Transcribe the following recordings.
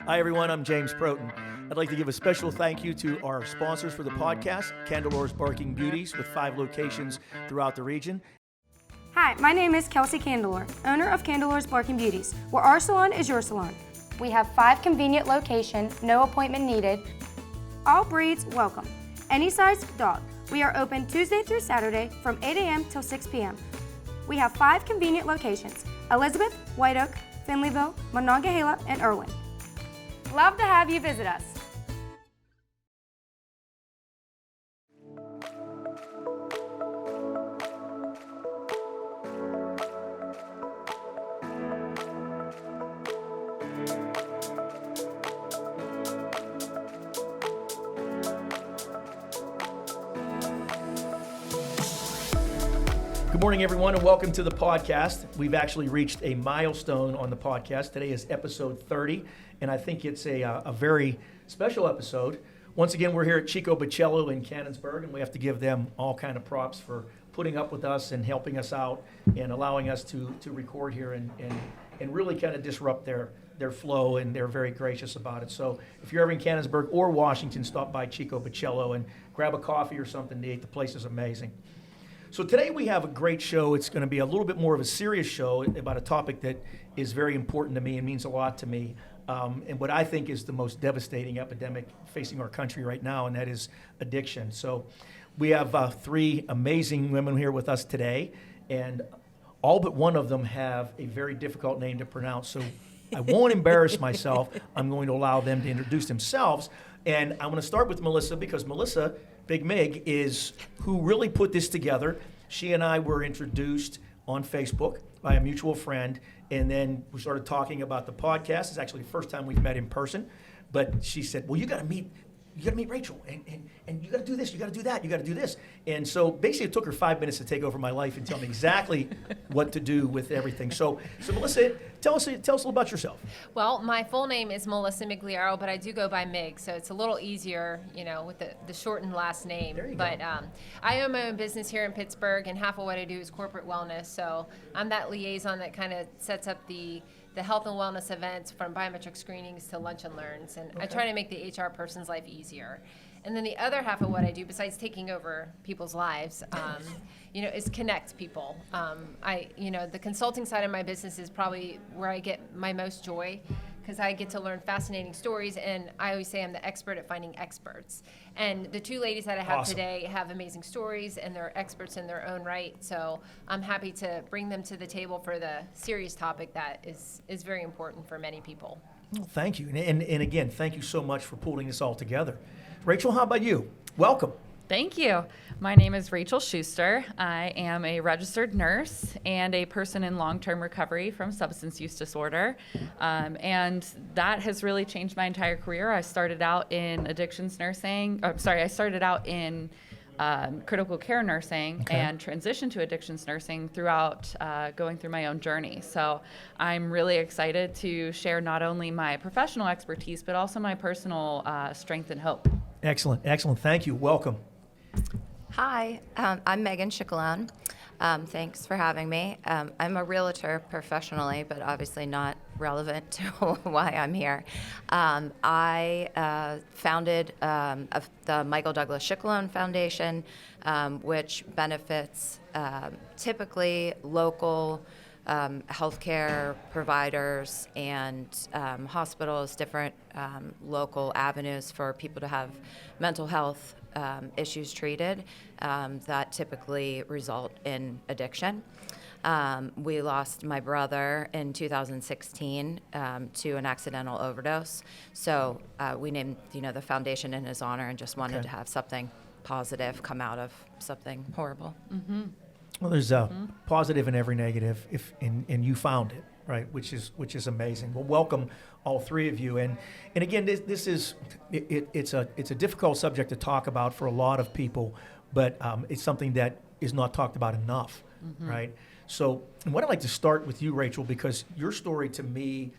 Hi, everyone. I'm James Protin. I'd like to give a special thank you to our sponsors for the podcast, Candelore's Barking Beauties, with 5 locations throughout the region. Hi, my name is Kelsey Candelore, owner of Candelore's Barking Beauties, where our salon is your salon. We have 5 convenient locations, no appointment needed. All breeds welcome. Any size dog. We are open Tuesday through Saturday from 8 a.m. till 6 p.m. We have 5 convenient locations: Elizabeth, White Oak, Finleyville, Monongahela, and Irwin. Love to have you visit us. Good morning, everyone, and welcome to the podcast. We've actually reached a milestone on the podcast. Today is episode 30, and I think it's a very special episode. Once again, we're here at Chicco Baccello in Canonsburg, and we have to give them all kind of props for putting up with us and helping us out and allowing us to record here and really kind of disrupt their flow, and they're very gracious about it. So if you're ever in Canonsburg or Washington, stop by Chicco Baccello and grab a coffee or something to eat. The place is amazing. So today we have a great show. It's going to be a little bit more of a serious show about a topic that is very important to me and means a lot to me, and what I think is the most devastating epidemic facing our country right now, and that is addiction. So we have 3 amazing women here with us today, and all but one of them have a very difficult name to pronounce. So I won't embarrass myself. I'm going to allow them to introduce themselves. And I'm going to start with Melissa, because Melissa, Big Mig, is who really put this together. She and I were introduced on Facebook by a mutual friend, and then we started talking about the podcast. It's actually the first time we've met in person, but she said, well, you got to meet Rachel, and you got to do this, you got to do that, you got to do this. And so basically it took her 5 minutes to take over my life and tell me exactly what to do with everything. So Melissa, tell us a little about yourself. Well, my full name is Melissa Migliaro, but I do go by Mig, so it's a little easier, with the shortened last name. There you but go. I own my own business here in Pittsburgh, and half of what I do is corporate wellness. So I'm that liaison that kind of sets up the health and wellness events, from biometric screenings to lunch and learns. And I try to make the HR person's life easier. And then the other half of what I do, besides taking over people's lives, is connect people. The consulting side of my business is probably where I get my most joy, because I get to learn fascinating stories, and I always say I'm the expert at finding experts. And the 2 ladies that I have Awesome. today have amazing stories, and they're experts in their own right. So I'm happy to bring them to the table for the serious topic that is very important for many people. Well, thank you. And again, thank you so much for pulling this all together. Rachel, how about you? Welcome. Thank you. My name is Rachel Schuster. I am a registered nurse and a person in long-term recovery from substance use disorder. And that has really changed my entire career. I started out in addictions nursing. I started out in critical care nursing and transitioned to addictions nursing throughout going through my own journey. So I'm really excited to share not only my professional expertise, but also my personal strength and hope. Excellent. Thank you. Welcome. Hi, I'm Meghan Scichilone. Thanks for having me. I'm a realtor professionally, but obviously not relevant to why I'm here. I founded the Michael Douglas Scichilone Foundation, which benefits typically local healthcare providers and hospitals, different local avenues for people to have mental health issues treated that typically result in addiction. We lost my brother in 2016 to an accidental overdose. So we named, the foundation in his honor, and just wanted to have something positive come out of something horrible. Mm-hmm. Well, there's a positive in every negative, and you found it, right? Which is amazing. Well, welcome all 3 of you, and again, this is it's a difficult subject to talk about for a lot of people, but it's something that is not talked about enough, right? So, and what I'd like to start with you, Rachel, because your story to me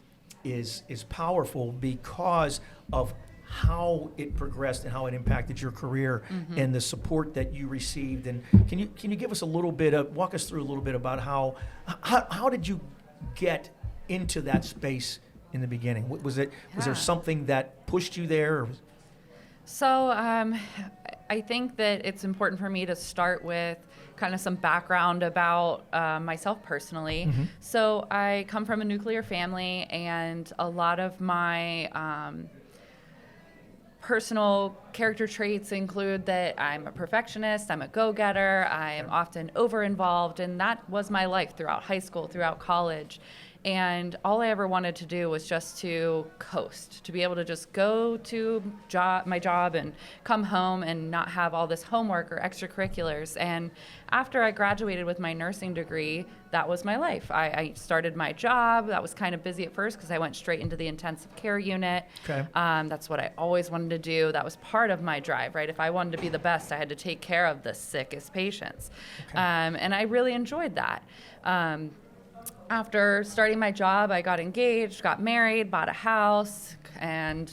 is powerful because of how it progressed and how it impacted your career and the support that you received. And can you give us a little bit of, walk us through a little bit about how did you get into that space in the beginning? Was there Yeah. something that pushed you there? Or So I think that it's important for me to start with kind of some background about myself personally. So I come from a nuclear family, and a lot of my personal character traits include that I'm a perfectionist, I'm a go-getter, I am often over-involved, and that was my life throughout high school, throughout college. And all I ever wanted to do was just to coast, to be able to just go to my job and come home and not have all this homework or extracurriculars. And after I graduated with my nursing degree, that was my life. I started my job. That was kind of busy at first because I went straight into the intensive care unit. Okay. That's what I always wanted to do. That was part of my drive, right? If I wanted to be the best, I had to take care of the sickest patients. Okay. And I really enjoyed that. After starting my job, I got engaged, got married, bought a house, and,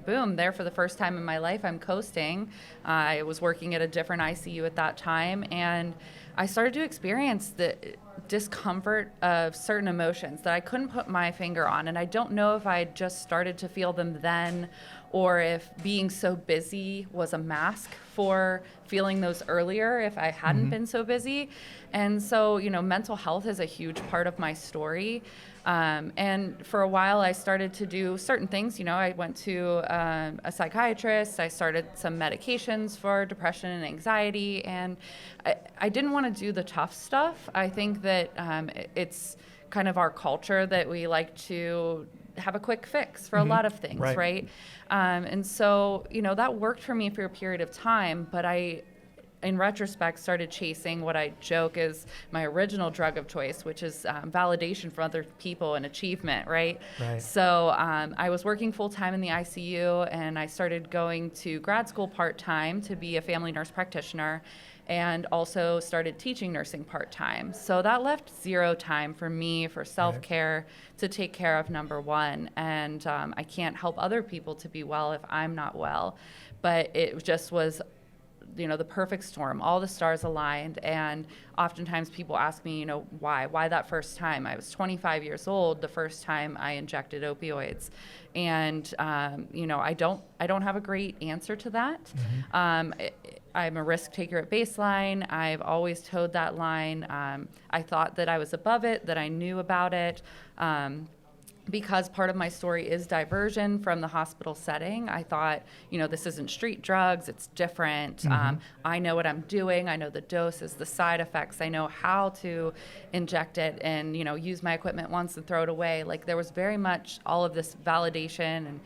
boom, there for the first time in my life, I'm coasting. I was working at a different ICU at that time, and I started to experience the discomfort of certain emotions that I couldn't put my finger on. And I don't know if I just started to feel them then, or if being so busy was a mask for feeling those earlier if I hadn't been so busy. And so, mental health is a huge part of my story. And for a while, I started to do certain things. I went to a psychiatrist. I started some medications for depression and anxiety. And I didn't want to do the tough stuff. I think that it's kind of our culture that we like to have a quick fix for a lot of things, right? And so, that worked for me for a period of time, but I, in retrospect, started chasing what I joke is my original drug of choice, which is validation from other people and achievement, right? So I was working full-time in the ICU, and I started going to grad school part-time to be a family nurse practitioner, and also started teaching nursing part-time. So that left zero time for me for self-care to take care of, number one. And I can't help other people to be well if I'm not well. But it just was, the perfect storm. All the stars aligned. And oftentimes people ask me, why that first time? I was 25 years old the first time I injected opioids. And, I don't have a great answer to that. I'm a risk taker at baseline. I've always towed that line. I thought that I was above it, that I knew about it. Because part of my story is diversion from the hospital setting, I thought, this isn't street drugs, it's different. I know what I'm doing. I know the doses, the side effects. I know how to inject it and, use my equipment once and throw it away. Like, there was very much all of this validation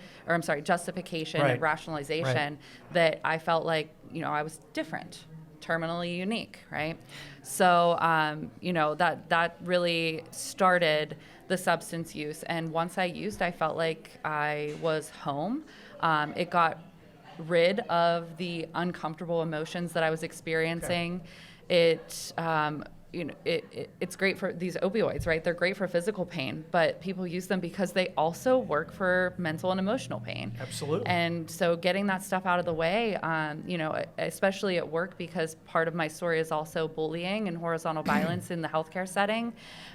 justification and rationalization that I felt like, I was different, terminally unique, right? So, that really started the substance use. And once I used, I felt like I was home. It got rid of the uncomfortable emotions that I was experiencing. It's great for these opioids, right? They're great for physical pain, but people use them because they also work for mental and emotional pain. Absolutely. And so getting that stuff out of the way, especially at work, because part of my story is also bullying and horizontal violence in the healthcare setting.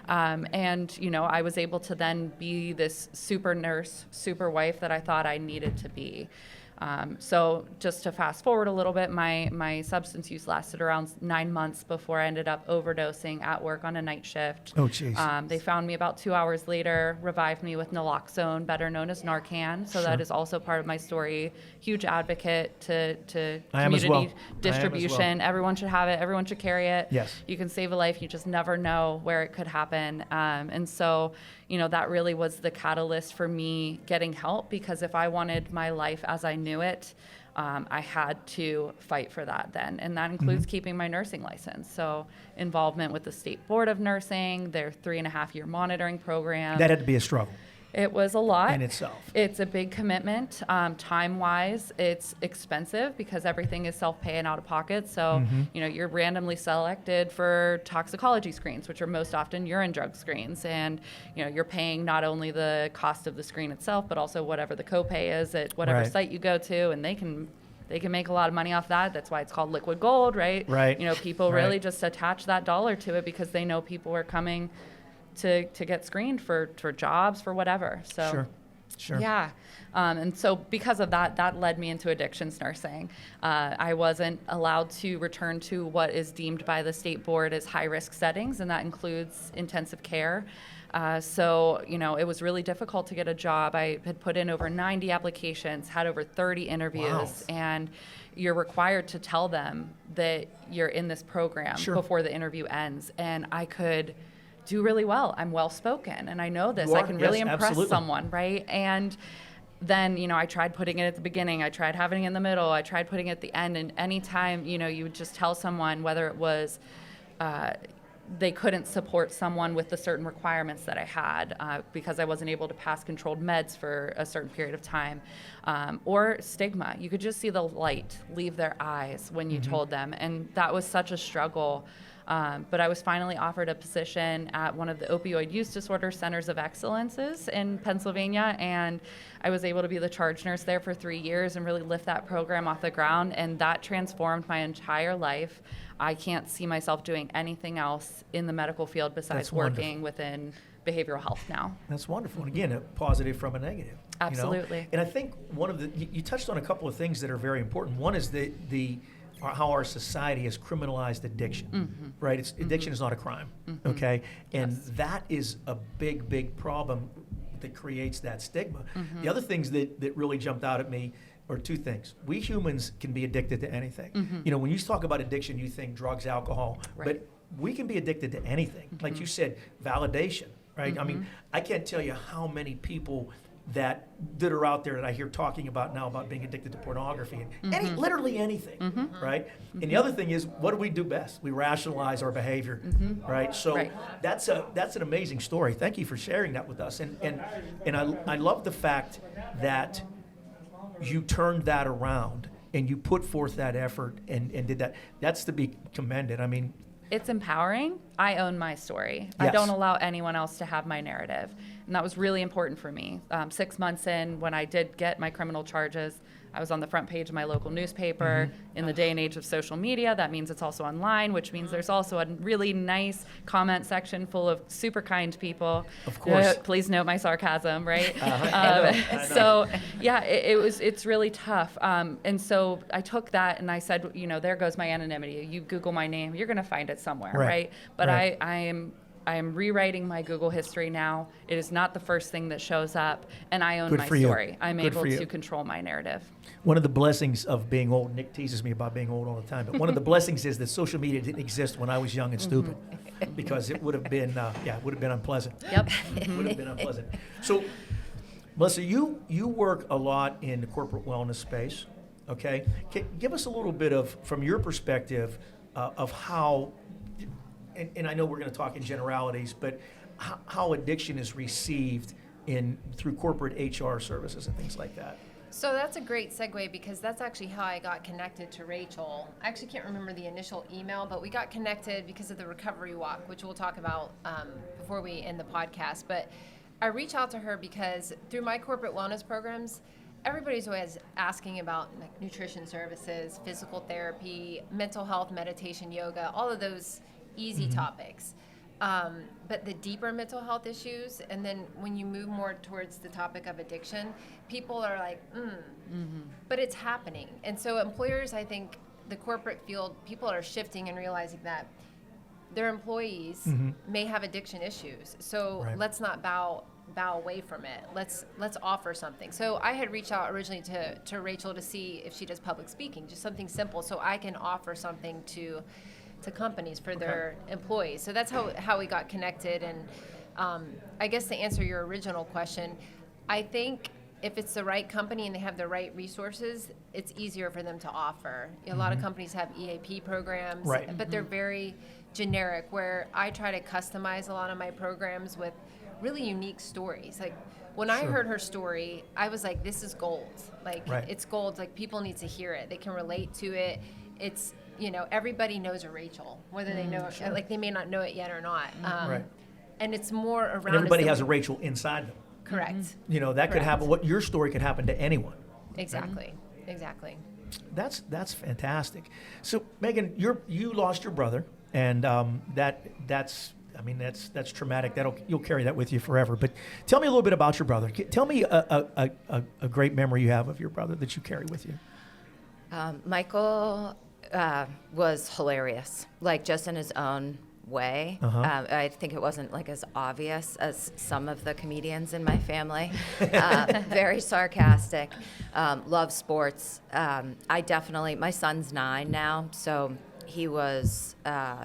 I was able to then be this super nurse, super wife that I thought I needed to be. So just to fast forward a little bit, my substance use lasted around 9 months before I ended up overdosing at work on a night shift. Oh, jeez. They found me about 2 hours later, revived me with naloxone, better known as Narcan. So that is also part of my story. Huge advocate to community distribution. Everyone should have it. Everyone should carry it. Yes. You can save a life. You just never know where it could happen. And so, that really was the catalyst for me getting help, because if I wanted my life as I knew it, I had to fight for that then. And that includes keeping my nursing license. So involvement with the State Board of Nursing, their 3.5-year monitoring program. That had to be a struggle. It was a lot. In itself. It's a big commitment. Time-wise, it's expensive because everything is self-pay and out-of-pocket. So, you're randomly selected for toxicology screens, which are most often urine drug screens. And, you're paying not only the cost of the screen itself, but also whatever the copay is at whatever site you go to. And they can make a lot of money off that. That's why it's called liquid gold, right? Right. People really just attach that dollar to it because they know people are coming to get screened for jobs, for whatever. So Sure. yeah. And so because of that led me into addictions nursing. I wasn't allowed to return to what is deemed by the state board as high-risk settings, and that includes intensive care. So, it was really difficult to get a job. I had put in over 90 applications, had over 30 interviews, Wow. and you're required to tell them that you're in this program before the interview ends. And I could do really well. I'm well-spoken, and I know this. I can really impress someone, right? And then, I tried putting it at the beginning. I tried having it in the middle. I tried putting it at the end. And anytime, you would just tell someone, whether it was they couldn't support someone with the certain requirements that I had because I wasn't able to pass controlled meds for a certain period of time, or stigma. You could just see the light leave their eyes when you told them. And that was such a struggle. But I was finally offered a position at one of the opioid use disorder centers of excellences in Pennsylvania, and I was able to be the charge nurse there for 3 years and really lift that program off the ground, and that transformed my entire life. I can't see myself doing anything else in the medical field besides working within behavioral health now. That's wonderful. And again, a positive from a negative. Absolutely. And I think you touched on a couple of things that are very important. One is how our society has criminalized addiction, right? Addiction is not a crime, okay? And that is a big, big problem that creates that stigma. The other things that really jumped out at me are two things. We humans can be addicted to anything. When you talk about addiction, you think drugs, alcohol, but we can be addicted to anything. Like you said, validation, right? I mean, I can't tell you how many people that are out there that I hear talking about now about being addicted to pornography and literally anything, right? And the other thing is, what do we do best? We rationalize our behavior, right? So that's an amazing story. Thank you for sharing that with us. And I love the fact that you turned that around and you put forth that effort and did that. That's to be commended. I mean, it's empowering. I own my story. Yes. I don't allow anyone else to have my narrative. And that was really important for me. 6 months in, when I did get my criminal charges, I was on the front page of my local newspaper. In the day and age of social media, that means it's also online, which means there's also a really nice comment section full of super kind people. Of course. Please note my sarcasm, right? I know. So, yeah, it's really tough. And so I took that and I said, there goes my anonymity. You Google my name, you're going to find it somewhere, right? But I am rewriting my Google history now. It is not the first thing that shows up, and I own my story. I'm able to control my narrative. One of the blessings of being old, Nick teases me about being old all the time, but one of the blessings is that social media didn't exist when I was young and stupid, because it would have been, unpleasant. Yep. It would have been unpleasant. So, Melissa, you work a lot in the corporate wellness space, okay? Give us a little bit of, from your perspective, of how, and I know we're going to talk in generalities, but how addiction is received through corporate HR services and things like that. So that's a great segue, because that's actually how I got connected to Rachel. I actually can't remember the initial email, but we got connected because of the recovery walk, which we'll talk about before we end the podcast. But I reach out to her because through my corporate wellness programs, everybody's always asking about nutrition services, physical therapy, mental health, meditation, yoga, all of those easy topics. But the deeper mental health issues, and then when you move more towards the topic of addiction, people are like, but it's happening. And so employers, I think the corporate field, people are shifting and realizing that their employees may have addiction issues. So let's not bow away from it. Let's offer something. So I had reached out originally to Rachel to see if she does public speaking, just something simple, so I can offer something to companies for their employees. So that's how we got connected. And I guess to answer your original question, I think if it's the right company and they have the right resources, it's easier for them to offer. A lot of companies have EAP programs, but they're very generic, where I try to customize a lot of my programs with really unique stories. Like when I heard her story, I was like, this is gold. Like it's gold. Like people need to hear it. They can relate to it. It's, everybody knows a Rachel, whether they know it, like they may not know it yet or not. And it's more around. And everybody has a Rachel inside them. Correct. That could happen. Your story could happen to anyone. Exactly. Exactly. That's fantastic. So Meghan, you lost your brother, and that's I mean, that's traumatic. You'll carry that with you forever. But tell me a little bit about your brother. Tell me a great memory you have of your brother that you carry with you. Michael was hilarious, like just in his own way. I think it wasn't like as obvious as some of the comedians in my family. Very sarcastic, loves sports. My son's 9 now, so he was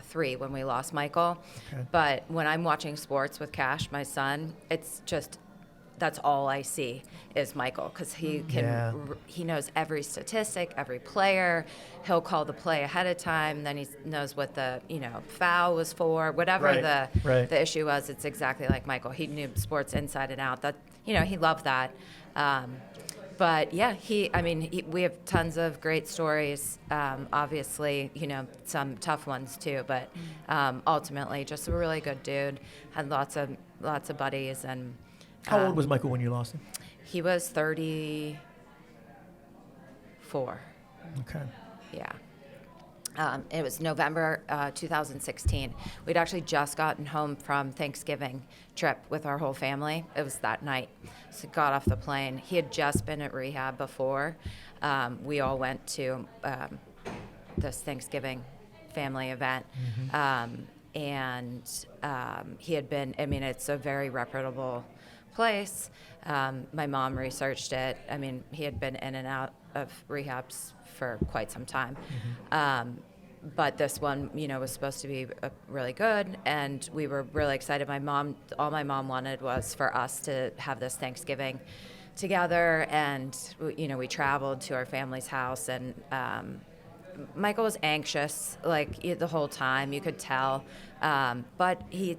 3 when we lost Michael. Okay. But when I'm watching sports with Cash, my son, it's just, that's all I see is Michael, because he he knows every statistic, every player. He'll call the play ahead of time. Then he knows what the foul was for, whatever the issue was. It's exactly like Michael. He knew sports inside and out. That he loved that. But yeah, we have tons of great stories. Obviously, some tough ones too. But ultimately, just a really good dude. Had lots of buddies. And how old was Michael when you lost him? he was 34. Okay. Yeah. It was November 2016. We'd actually just gotten home from Thanksgiving trip with our whole family. It was that night. So got off the plane. He had just been at rehab before. We all went to this Thanksgiving family event. And he had been, it's a very reputable place. My mom researched it. He had been in and out of rehabs for quite some time. But this one, was supposed to be really good, and we were really excited. All my mom wanted was for us to have this Thanksgiving together, and we traveled to our family's house, and Michael was anxious, like the whole time, you could tell, but he,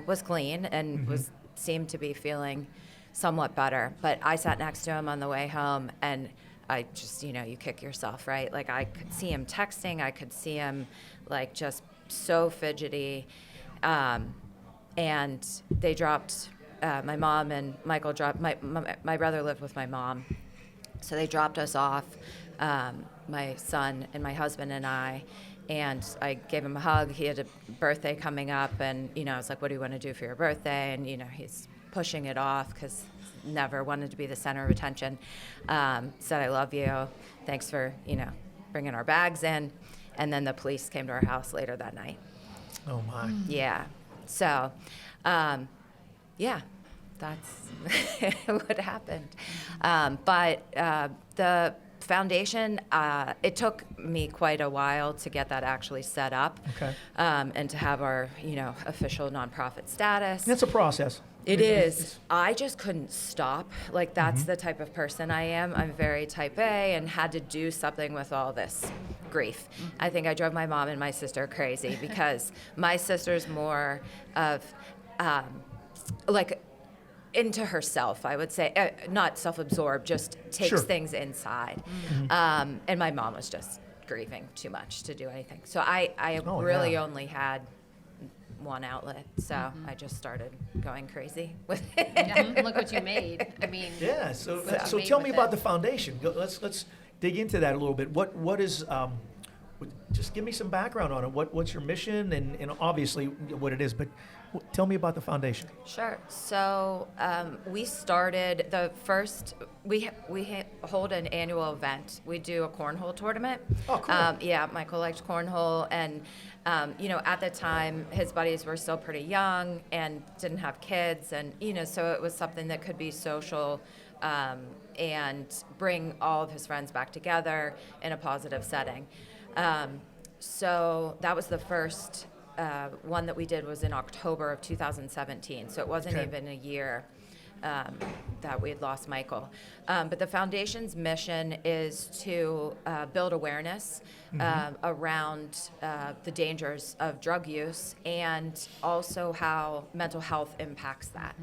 was clean and seemed to be feeling somewhat better. But I sat next to him on the way home, and I just, you kick yourself, right? Like I could see him texting, I could see him like just so fidgety. And they dropped, my mom and Michael dropped, my brother lived with my mom. So they dropped us off, my son and my husband and I gave him a hug. He had a birthday coming up, and, I was like, what do you want to do for your birthday? And, he's pushing it off because never wanted to be the center of attention. Said, I love you. Thanks for, bringing our bags in. And then the police came to our house later that night. Oh, my. Yeah. So, that's what happened. But the foundation, it took me quite a while to get that actually set up. Okay. And to have our, official nonprofit status. That's a process. It is. I just couldn't stop. Like, that's the type of person I am. I'm very type A and had to do something with all this grief. I think I drove my mom and my sister crazy because my sister's more of, into herself, I would say. Not self-absorbed, just takes things inside. And my mom was just grieving too much to do anything. So I really only had one outlet, so I just started going crazy with it. Yeah, look what you made. Yeah. So tell me about the foundation. Let's dig into that a little bit. What is just give me some background on it. What's your mission and obviously what it is, but tell me about the foundation. Sure. So we started we hold an annual event. We do a cornhole tournament. Oh, cool. Yeah, Michael liked cornhole, and at the time his buddies were still pretty young and didn't have kids, and so it was something that could be social and bring all of his friends back together in a positive setting. So that was the first one that we did was in October of 2017. So it wasn't even a year that we had lost Michael. But the foundation's mission is to build awareness around the dangers of drug use and also how mental health impacts that.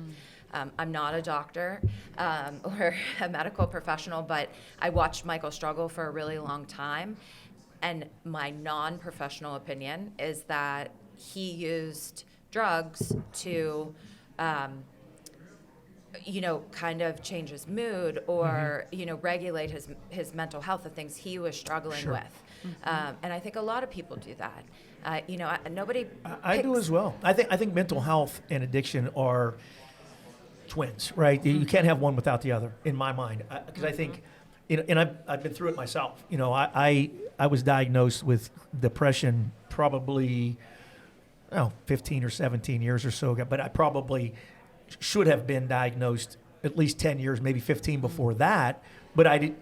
I'm not a doctor or a medical professional, but I watched Michael struggle for a really long time. And my non-professional opinion is that he used drugs to kind of change his mood or, regulate his mental health, the things he was struggling Sure. with. And I think a lot of people do that. Nobody. I do as well. I think mental health and addiction are twins, right? You can't have one without the other, in my mind. Because I think, and I've been through it myself. I was diagnosed with depression probably 15 or 17 years or so ago, but I probably should have been diagnosed at least 10 years, maybe 15 before that. But I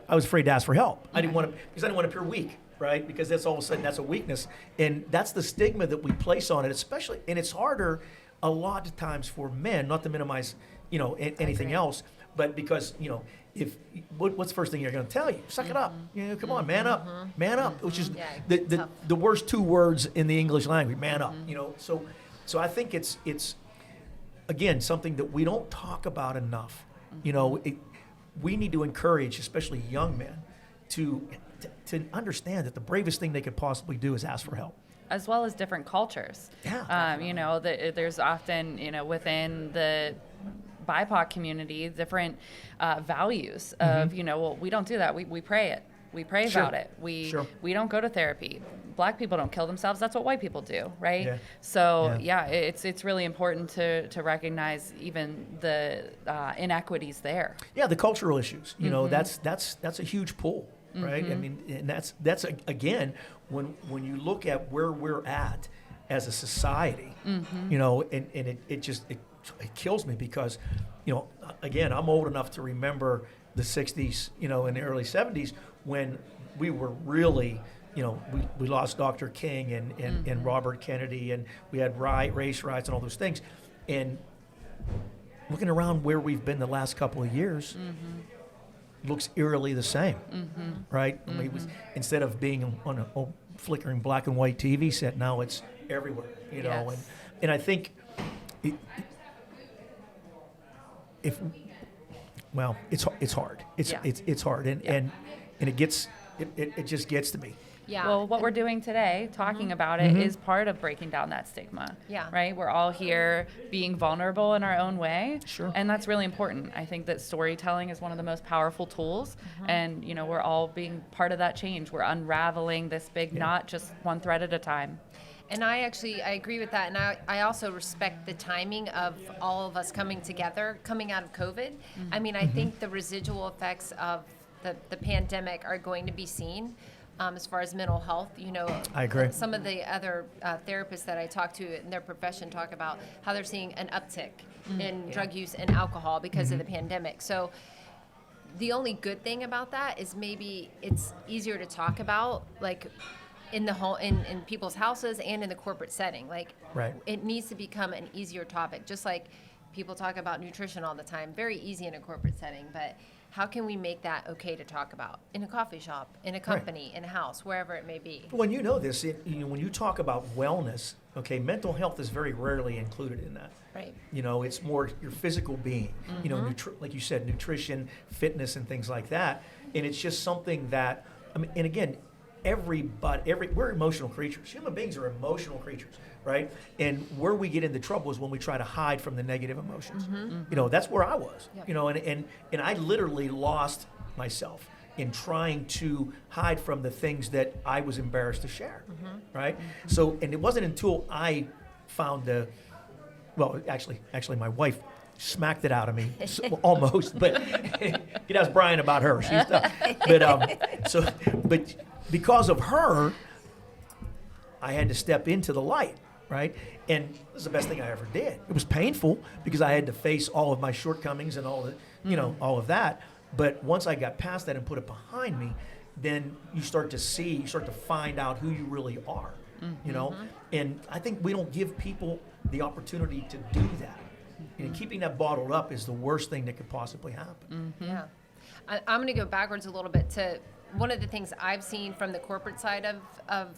was afraid to ask for help. I didn't want to, because I didn't want to appear weak, right? Because that's all of a sudden that's a weakness, and that's the stigma that we place on it, especially. And it's harder a lot of times for men, not to minimize, anything else, but because what's the first thing you're going to tell you? Suck it up. Come on, man up, which is the worst two words in the English language. Man up. So I think it's again something that we don't talk about enough. We need to encourage, especially young men, to understand that the bravest thing they could possibly do is ask for help. As well as different cultures. Yeah. There's often, within the BIPOC community, different values of, we don't do that. We pray it. We pray Sure. about it. We Sure. don't go to therapy. Black people don't kill themselves. That's what white people do, right? Yeah. So it's really important to recognize even the inequities there. Yeah, the cultural issues. That's a huge pull, right? I mean, and that's again when you look at where we're at as a society, and it kills me because, again, I'm old enough to remember the 60s, and the early 70s when we were really, we lost Dr. King and Robert Kennedy, and we had race riots and all those things. And looking around where we've been the last couple of years, looks eerily the same, right? I mean, instead of being on a flickering black and white TV set, now it's everywhere, Yes. and I think it's hard. It's hard, and it just gets to me. Yeah. Well, what we're doing today, talking about it, is part of breaking down that stigma. Yeah. Right? We're all here being vulnerable in our own way. Sure. And that's really important. I think that storytelling is one of the most powerful tools. And, we're all being part of that change. We're unraveling this big knot just one thread at a time. And I agree with that. And I also respect the timing of all of us coming together, coming out of COVID. I mean, I think the residual effects of the pandemic are going to be seen. As far as mental health, I agree. Some of the other therapists that I talk to in their profession talk about how they're seeing an uptick in drug use and alcohol because of the pandemic. So the only good thing about that is maybe it's easier to talk about, like in the whole in people's houses and in the corporate setting. Like, Right. It needs to become an easier topic, just like people talk about nutrition all the time. Very easy in a corporate setting, but how can we make that okay to talk about in a coffee shop, in a company, in a house, wherever it may be? When you know this, when you talk about wellness, mental health is very rarely included in that. Right. It's more your physical being, like you said, nutrition, fitness, and things like that. And it's just something that, and again, we're emotional creatures. Human beings are emotional creatures, right? And where we get into trouble is when we try to hide from the negative emotions. That's where I was, and I literally lost myself in trying to hide from the things that I was embarrassed to share, right? So, and it wasn't until I found actually my wife smacked it out of me, almost, but you ask Brian about her. She's tough. But because of her, I had to step into the light, right? And it was the best thing I ever did. It was painful because I had to face all of my shortcomings and all all of that. But once I got past that and put it behind me, then you start to find out who you really are, And I think we don't give people the opportunity to do that. Keeping that bottled up is the worst thing that could possibly happen. Yeah. I'm going to go backwards a little bit to one of the things I've seen from the corporate side of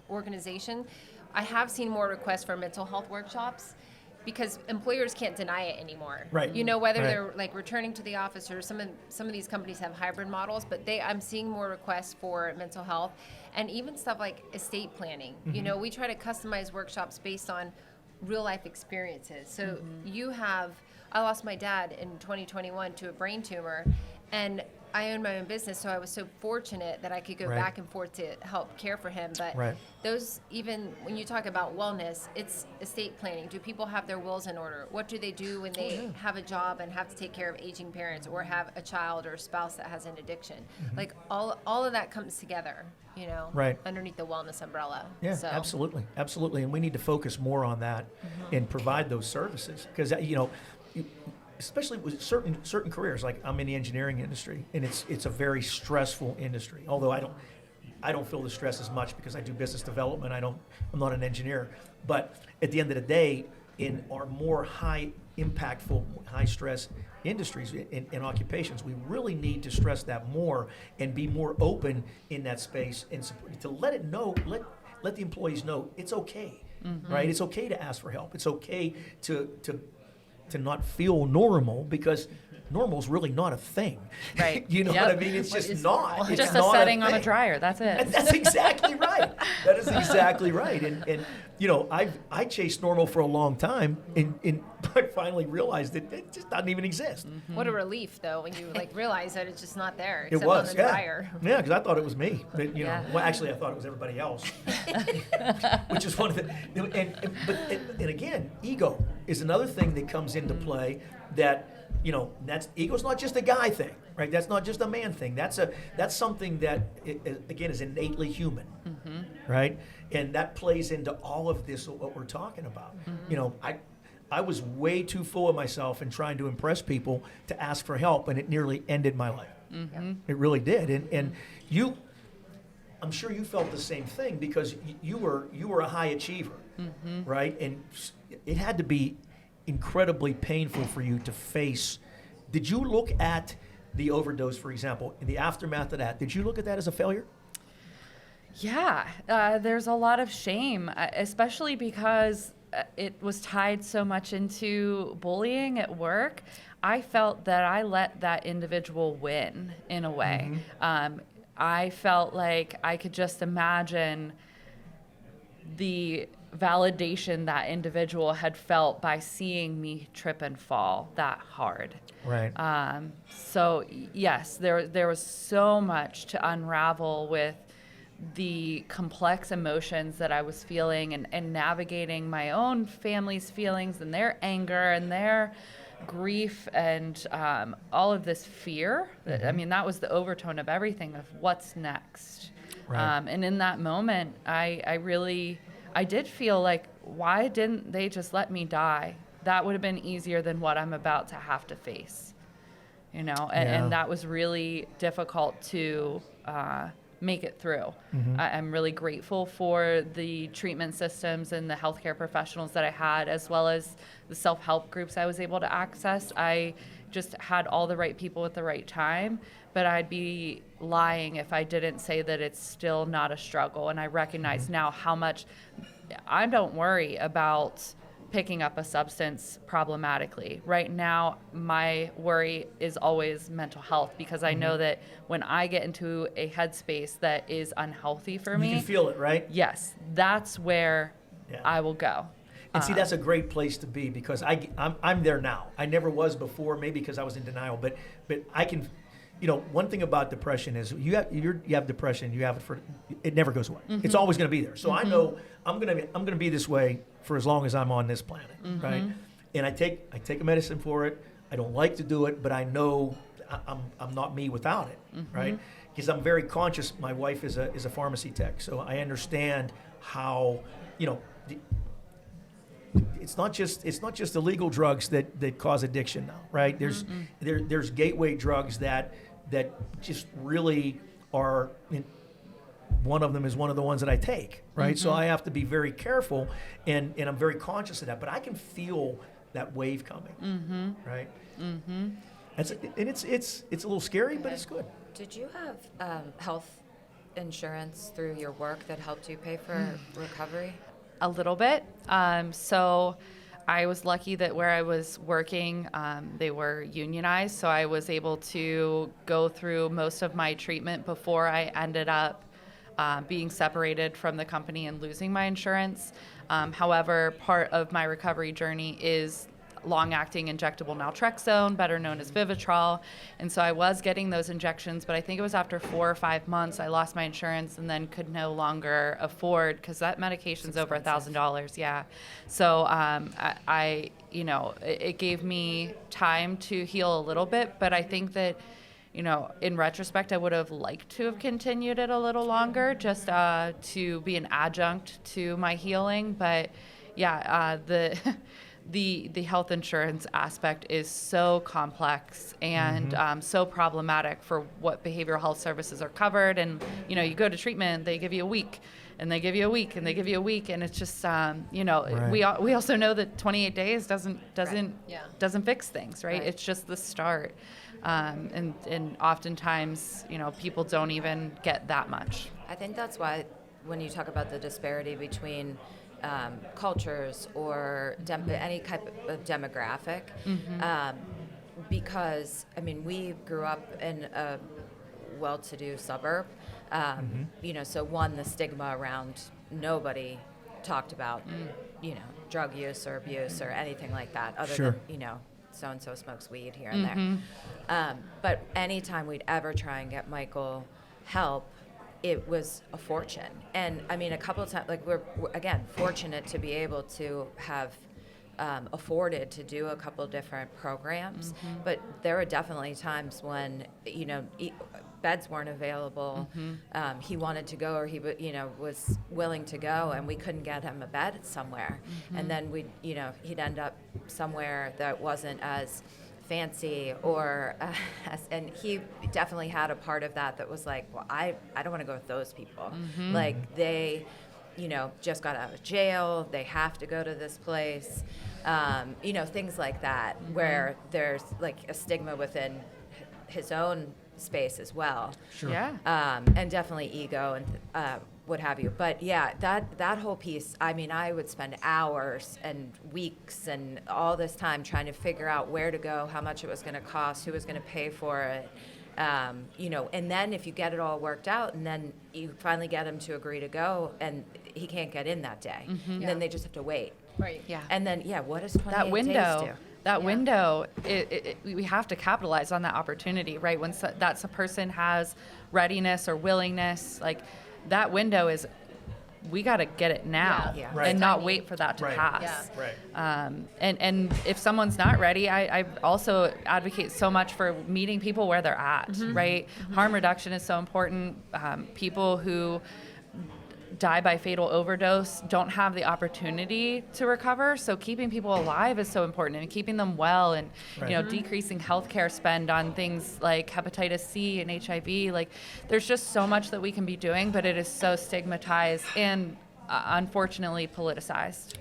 organization. I have seen more requests for mental health workshops because employers can't deny it anymore. Right. Whether Right. they're like returning to the office or some of these companies have hybrid models, but I'm seeing more requests for mental health and even stuff like estate planning. We try to customize workshops based on real life experiences. So you have I lost my dad in 2021 to a brain tumor, and I own my own business, so I was so fortunate that I could go Right. back and forth to help care for him. But Right. those, even when you talk about wellness, it's estate planning. Do people have their wills in order? What do they do when they have a job and have to take care of aging parents, or have a child or a spouse that has an addiction? Like all of that comes together, you know, Right. underneath the wellness umbrella. Yeah, So, absolutely, absolutely, and we need to focus more on that and provide those services, because especially with certain careers. Like, I'm in the engineering industry, and it's a very stressful industry. Although I don't feel the stress as much because I do business development. I'm not an engineer, but at the end of the day, in our more high impactful, high stress industries and occupations, we really need to stress that more and be more open in that space, and to let the employees know it's okay, right? It's okay to ask for help. It's okay to not feel normal, because normal is really not a thing. Right. You know Yep. what I mean? It's just not. It's Just a not setting on a thing. dryer. That's it. That's exactly right. That is exactly right. And I chased normal for a long time, and I finally realized that it just doesn't even exist. what a relief, though, when you realize that it's just not there, It except was, on the yeah. dryer. Yeah, because I thought it was me. But, Yeah. well, actually, I thought it was everybody else, which is one of the. And again, ego is another thing that comes into play. That that's ego's not just a guy thing, right? That's not just a man thing. That's something that again is innately human, right? And that plays into all of this what we're talking about. I was way too full of myself and trying to impress people to ask for help, and it nearly ended my life. It really did. And you, I'm sure you felt the same thing, because you were a high achiever, right? And it had to be incredibly painful for you to face. Did you look at the overdose, for example, in the aftermath of that? Did you look at that as a failure? Yeah, there's a lot of shame, especially because it was tied so much into bullying at work. I felt that I let that individual win in a way. I felt like I could just imagine the validation that individual had felt by seeing me trip and fall that hard. Right. So yes, there was so much to unravel with the complex emotions that I was feeling, and navigating my own family's feelings and their anger and their grief, and all of this fear. I mean, that was the overtone of everything, of what's next. Right. And in that moment, I did feel like, why didn't they just let me die? That would have been easier than what I'm about to have to face, and that was really difficult to make it through. I'm really grateful for the treatment systems and the healthcare professionals that I had, as well as the self-help groups I was able to access. I just had all the right people at the right time, but I'd be lying if I didn't say that it's still not a struggle. And I recognize now how much I don't worry about picking up a substance problematically. Right now, my worry is always mental health, because I know that when I get into a headspace that is unhealthy for me, You can feel it, right? yes, that's where Yeah. I will go. And see, that's a great place to be, because I'm there now. I never was before, maybe because I was in denial, but I can. One thing about depression is you have depression. You have it never goes away. It's always going to be there. So I know I'm going to be this way for as long as I'm on this planet, right? And I take a medicine for it. I don't like to do it, but I know I'm not me without it, right? Because I'm very conscious. My wife is a pharmacy tech, so I understand how it's not just illegal drugs that cause addiction now, right? There's gateway drugs that just really are. One of them is one of the ones that I take, right? So I have to be very careful, and I'm very conscious of that. But I can feel that wave coming, right? It's a little scary, but it's good. Did you have health insurance through your work that helped you pay for recovery? A little bit. So I was lucky that where I was working, they were unionized, so I was able to go through most of my treatment before I ended up being separated from the company and losing my insurance. However, part of my recovery journey is long-acting injectable naltrexone, better known as Vivitrol. And so I was getting those injections, but I think it was after 4 or 5 months, I lost my insurance and then could no longer afford, because that medication's over $1,000. Yeah. So I it gave me time to heal a little bit, but I think that, in retrospect, I would have liked to have continued it a little longer, just to be an adjunct to my healing. But yeah, the health insurance aspect is so complex and so problematic for what behavioral health services are covered. And you go to treatment, they give you a week, and they give you a week, and they give you a week, and it's just Right. we also know that 28 days doesn't fix things, right? It's just the start. And oftentimes, people don't even get that much. I think that's why when you talk about the disparity between cultures or any type of demographic, because, we grew up in a well-to-do suburb, so one, the stigma around nobody talked about, drug use or abuse or anything like that, other than, so-and-so smokes weed here and there. But anytime we'd ever try and get Michael help, it was a fortune. And a couple of times, we're again fortunate to be able to have afforded to do a couple different programs. But there were definitely times when, beds weren't available. He wanted to go, or he was willing to go, and we couldn't get him a bed somewhere. And then he'd end up somewhere that wasn't as fancy, or and he definitely had a part of that was like, well, I don't want to go with those people. Like they just got out of jail, they have to go to this place, things like that, where there's like a stigma within his own space as well. Sure. Yeah. And definitely ego and what have you. But yeah, that whole piece, I would spend hours and weeks and all this time trying to figure out where to go, how much it was going to cost, who was going to pay for it. And then if you get it all worked out and then you finally get him to agree to go and he can't get in that day, and then they just have to wait. Right. Yeah. And then, what does 28 That window. days do? That window, we have to capitalize on that opportunity, right? When a person has readiness or willingness, like that window is, we got to get it now and not wait for that to pass. Right. And if someone's not ready, I also advocate so much for meeting people where they're at, right? Harm reduction is so important. People who die by fatal overdose don't have the opportunity to recover, so keeping people alive is so important, and keeping them well, and decreasing healthcare spend on things like hepatitis C and HIV. Like there's just so much that we can be doing, but it is so stigmatized and unfortunately politicized.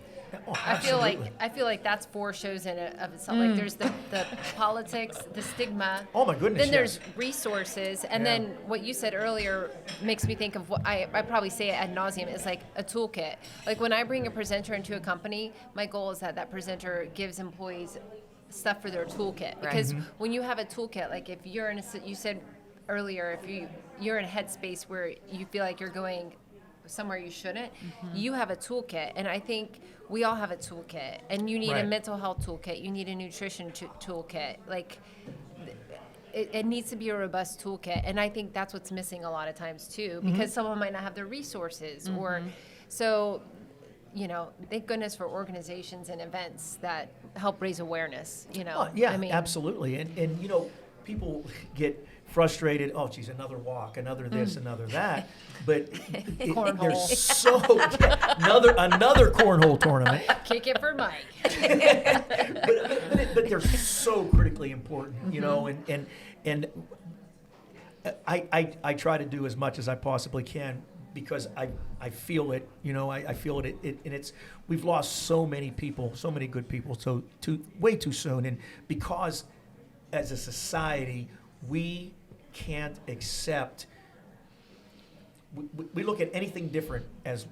Oh, I feel like that's 4 shows in and of itself. Like there's the politics, the stigma. Oh my goodness. Then there's resources, and then what you said earlier makes me think of what I probably say it ad nauseum is like a toolkit. Like when I bring a presenter into a company, my goal is that presenter gives employees stuff for their toolkit. Because when you have a toolkit, like if you're you said earlier, if you're in a headspace where you feel like you're going somewhere you shouldn't, you have a toolkit. And I think we all have a toolkit, and you need a mental health toolkit, you need a nutrition toolkit. Like it needs to be a robust toolkit, and I think that's what's missing a lot of times too, because someone might not have the resources, or so thank goodness for organizations and events that help raise awareness. Absolutely. And people get frustrated. Oh, geez, another walk, another this, another that. But there's another cornhole tournament. Kick it for Mike. but they're so critically important, and I try to do as much as I possibly can, because I feel it, I feel it, and it's, we've lost so many people, so many good people, way too soon, and because as a society we can't accept, we look at anything different as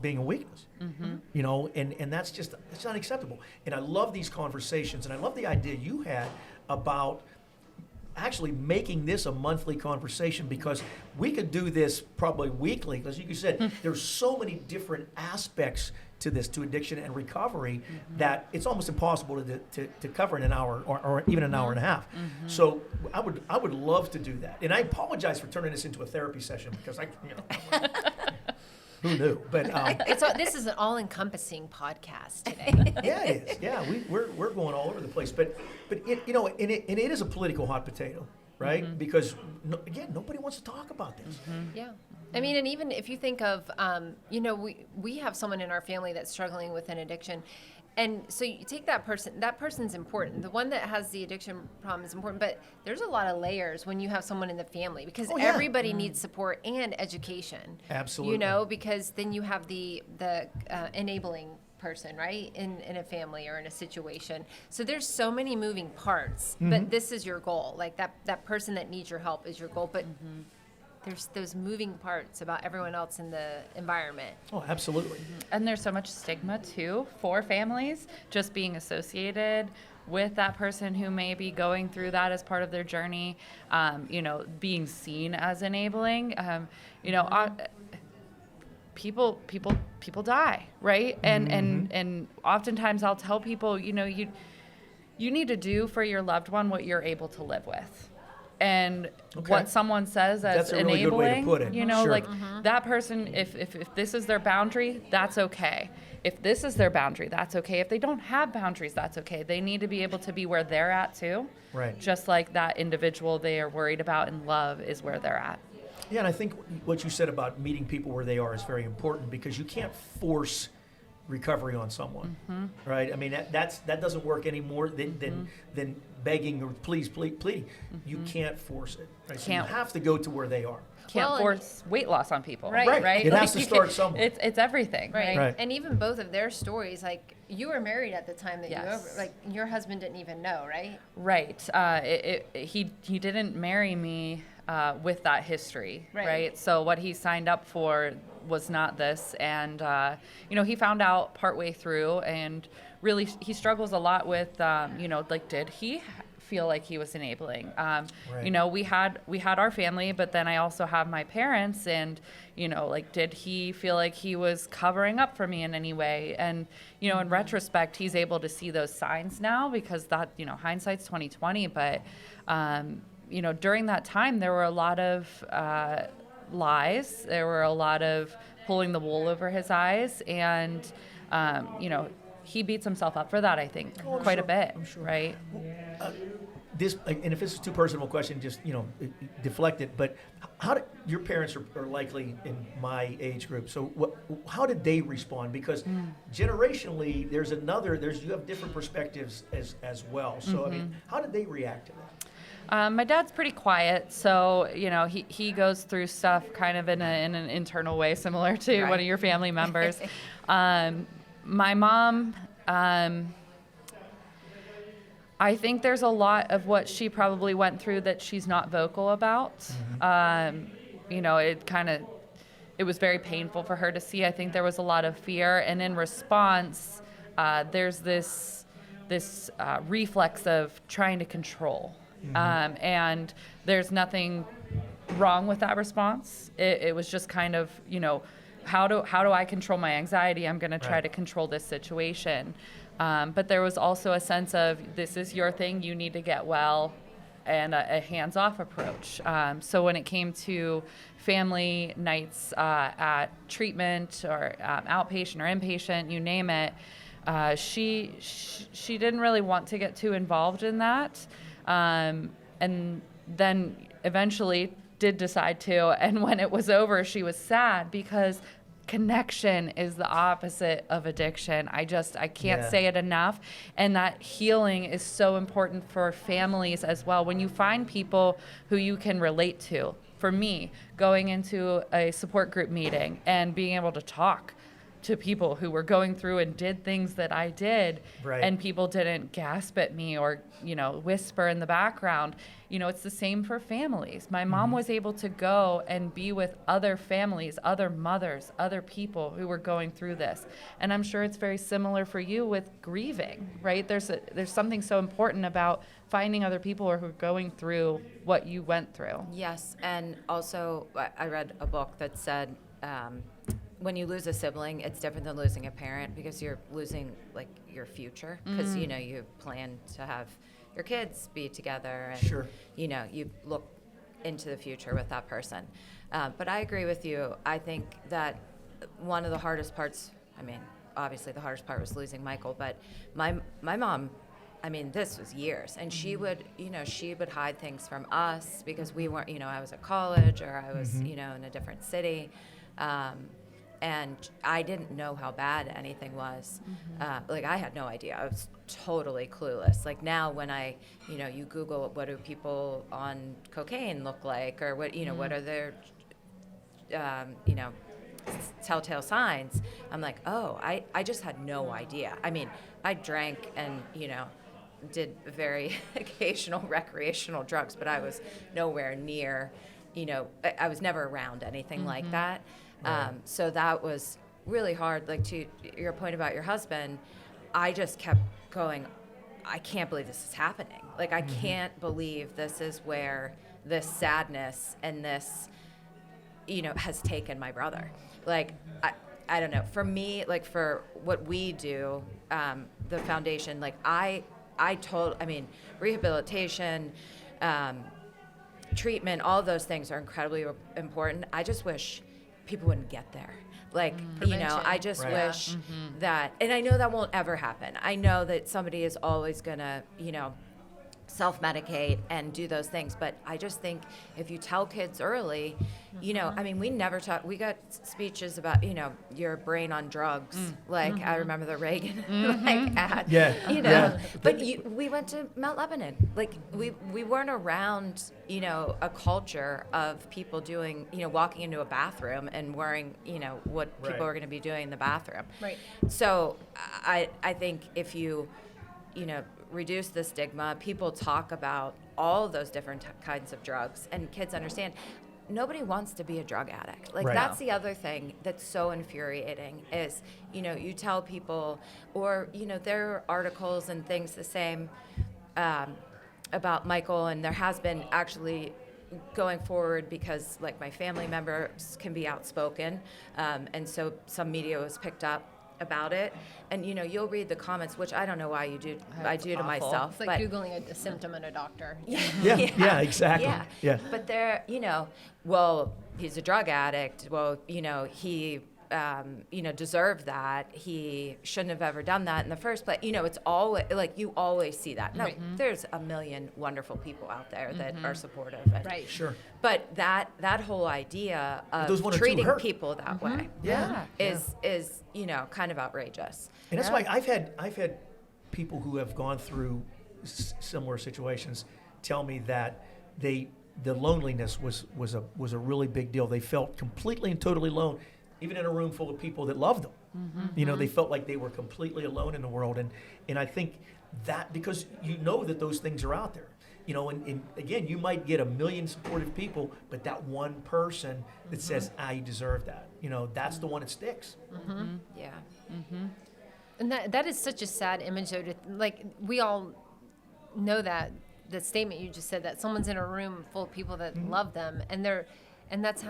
being a weakness, and that's just, it's not acceptable. And I love these conversations, and I love the idea you had about actually making this a monthly conversation, because we could do this probably weekly, because you said there's so many different aspects to this, to addiction and recovery, that it's almost impossible to cover in an hour or even an hour and a half. So I would love to do that. And I apologize for turning this into a therapy session, because who knew? But This is an all-encompassing podcast today. yeah, it is. Yeah, we're going all over the place. But it, and it is a political hot potato, right? Because again, nobody wants to talk about this. Yeah. I mean, and even if you think of, we have someone in our family that's struggling with an addiction. And so you take that person's important. The one that has the addiction problem is important, but there's a lot of layers when you have someone in the family, because everybody needs support and education. Absolutely. Because then you have the enabling person, right, in a family or in a situation. So there's so many moving parts, but this is your goal. Like that person that needs your help is your goal, but there's those moving parts about everyone else in the environment. Oh, absolutely. And there's so much stigma too for families just being associated with that person who may be going through that as part of their journey, being seen as enabling. People die, right? And oftentimes I'll tell people, you need to do for your loved one what you're able to live with. And what someone says as That's a really enabling, good way to put it. Sure. that person, if this is their boundary, that's okay. If this is their boundary, that's okay. If they don't have boundaries, that's okay. They need to be able to be where they're at too. Right. Just like that individual they are worried about and love is where they're at. Yeah, and I think what you said about meeting people where they are is very important, because you can't force recovery on someone, right? I mean, that doesn't work any more than begging or pleading. You can't force it. Right? So you have to go to where they are. Can't force weight loss on people, Right. It has to start somewhere. It's everything, right? And even both of their stories, like you were married at the time that your husband didn't even know, right? Right. He didn't marry me with that history, right? So what he signed up for was not this, and he found out partway through, and really he struggles a lot with did he feel like he was enabling? We had our family, but then I also have my parents, and did he feel like he was covering up for me in any way? And in retrospect, he's able to see those signs now, because that hindsight's 2020, but during that time there were a lot of lies. There were a lot of pulling the wool over his eyes, and he beats himself up for that, I think, quite a bit, right? And if this is a too personal question, just deflect it. But how did your parents are likely in my age group? So how did they respond? Because generationally, you have different perspectives as well. So I mean, how did they react to that? My dad's pretty quiet, so he goes through stuff kind of in an internal way, similar to one of your family members. My mom, I think there's a lot of what she probably went through that she's not vocal about. It was very painful for her to see. I think there was a lot of fear, and in response, there's this reflex of trying to control. And there's nothing wrong with that response. It was just kind of, how do I control my anxiety? I'm going to try to control this situation. But there was also a sense of, this is your thing, you need to get well, and a hands-off approach. So when it came to family nights at treatment or outpatient or inpatient, you name it, she didn't really want to get too involved in that. And then eventually did decide to, and when it was over, she was sad, because connection is the opposite of addiction. I can't say it enough. And that healing is so important for families as well. When you find people who you can relate to, for me, going into a support group meeting and being able to talk to people who were going through and did things that I did, Right. and people didn't gasp at me or, whisper in the background. It's the same for families. My mom was able to go and be with other families, other mothers, other people who were going through this. And I'm sure it's very similar for you with grieving, right? There's something so important about finding other people who are going through what you went through. Yes, and also I read a book that said when you lose a sibling, it's different than losing a parent because you're losing like your future because you plan to have your kids be together and Sure. You look into the future with that person. But I agree with you. I think that one of the hardest parts, obviously the hardest part was losing Michael, but my mom, this was years, and she would hide things from us because we weren't, I was at college or I was, in a different city. And I didn't know how bad anything was. I had no idea. I was totally clueless. Like now when you Google what do people on cocaine look like or what, what are their, telltale signs. I'm like, oh, I just had no idea. I drank and, did very occasional recreational drugs, but I was nowhere near, I was never around anything like that. Right. So that was really hard. Like to your point about your husband, I just kept going, I can't believe this is happening. Like, I can't believe this is where this sadness and this, has taken my brother. Like, I don't know. For me, like for what we do, the foundation, like rehabilitation, treatment, all of those things are incredibly important. I just wish people wouldn't get there. Like, I just Right. wish that, and I know that won't ever happen. I know that somebody is always gonna, self-medicate and do those things. But I just think if you tell kids early, we never talk, we got speeches about, your brain on drugs. Like, I remember the Reagan ad, Yeah. but we went to Mount Lebanon. Like, we weren't around, a culture of people doing, walking into a bathroom and wearing, what Right. people are going to be doing in the bathroom. Right. So I think if you, reduce the stigma, people talk about all of those different kinds of drugs, and kids understand nobody wants to be a drug addict. Like, Right. that's the other thing that's so infuriating is, you tell people, or, there are articles and things the same about Michael, and there has been actually going forward because, like, my family members can be outspoken, and so some media was picked up about it, and you'll read the comments, which I don't know why you do. I do to awful. myself. It's like Googling a symptom in a doctor. Yeah, exactly. Yeah. But they're, well, he's a drug addict. Well, he, deserved that. He shouldn't have ever done that in the first place. It's always like you always see that. No, there's a million wonderful people out there that are supportive. And, Right. Sure. But that whole idea Those of one or two treating hurt. people that way, Yeah. is kind of outrageous. And that's why I've had people who have gone through similar situations tell me that the loneliness was a really big deal. They felt completely and totally alone, even in a room full of people that loved them. They felt like they were completely alone in the world. And I think that because that those things are out there. And again, you might get a million supportive people, but that one person that says, you deserve that, that's the one that sticks. Yeah. And that is such a sad image, though. We all know that the statement you just said, that someone's in a room full of people that love them, and that's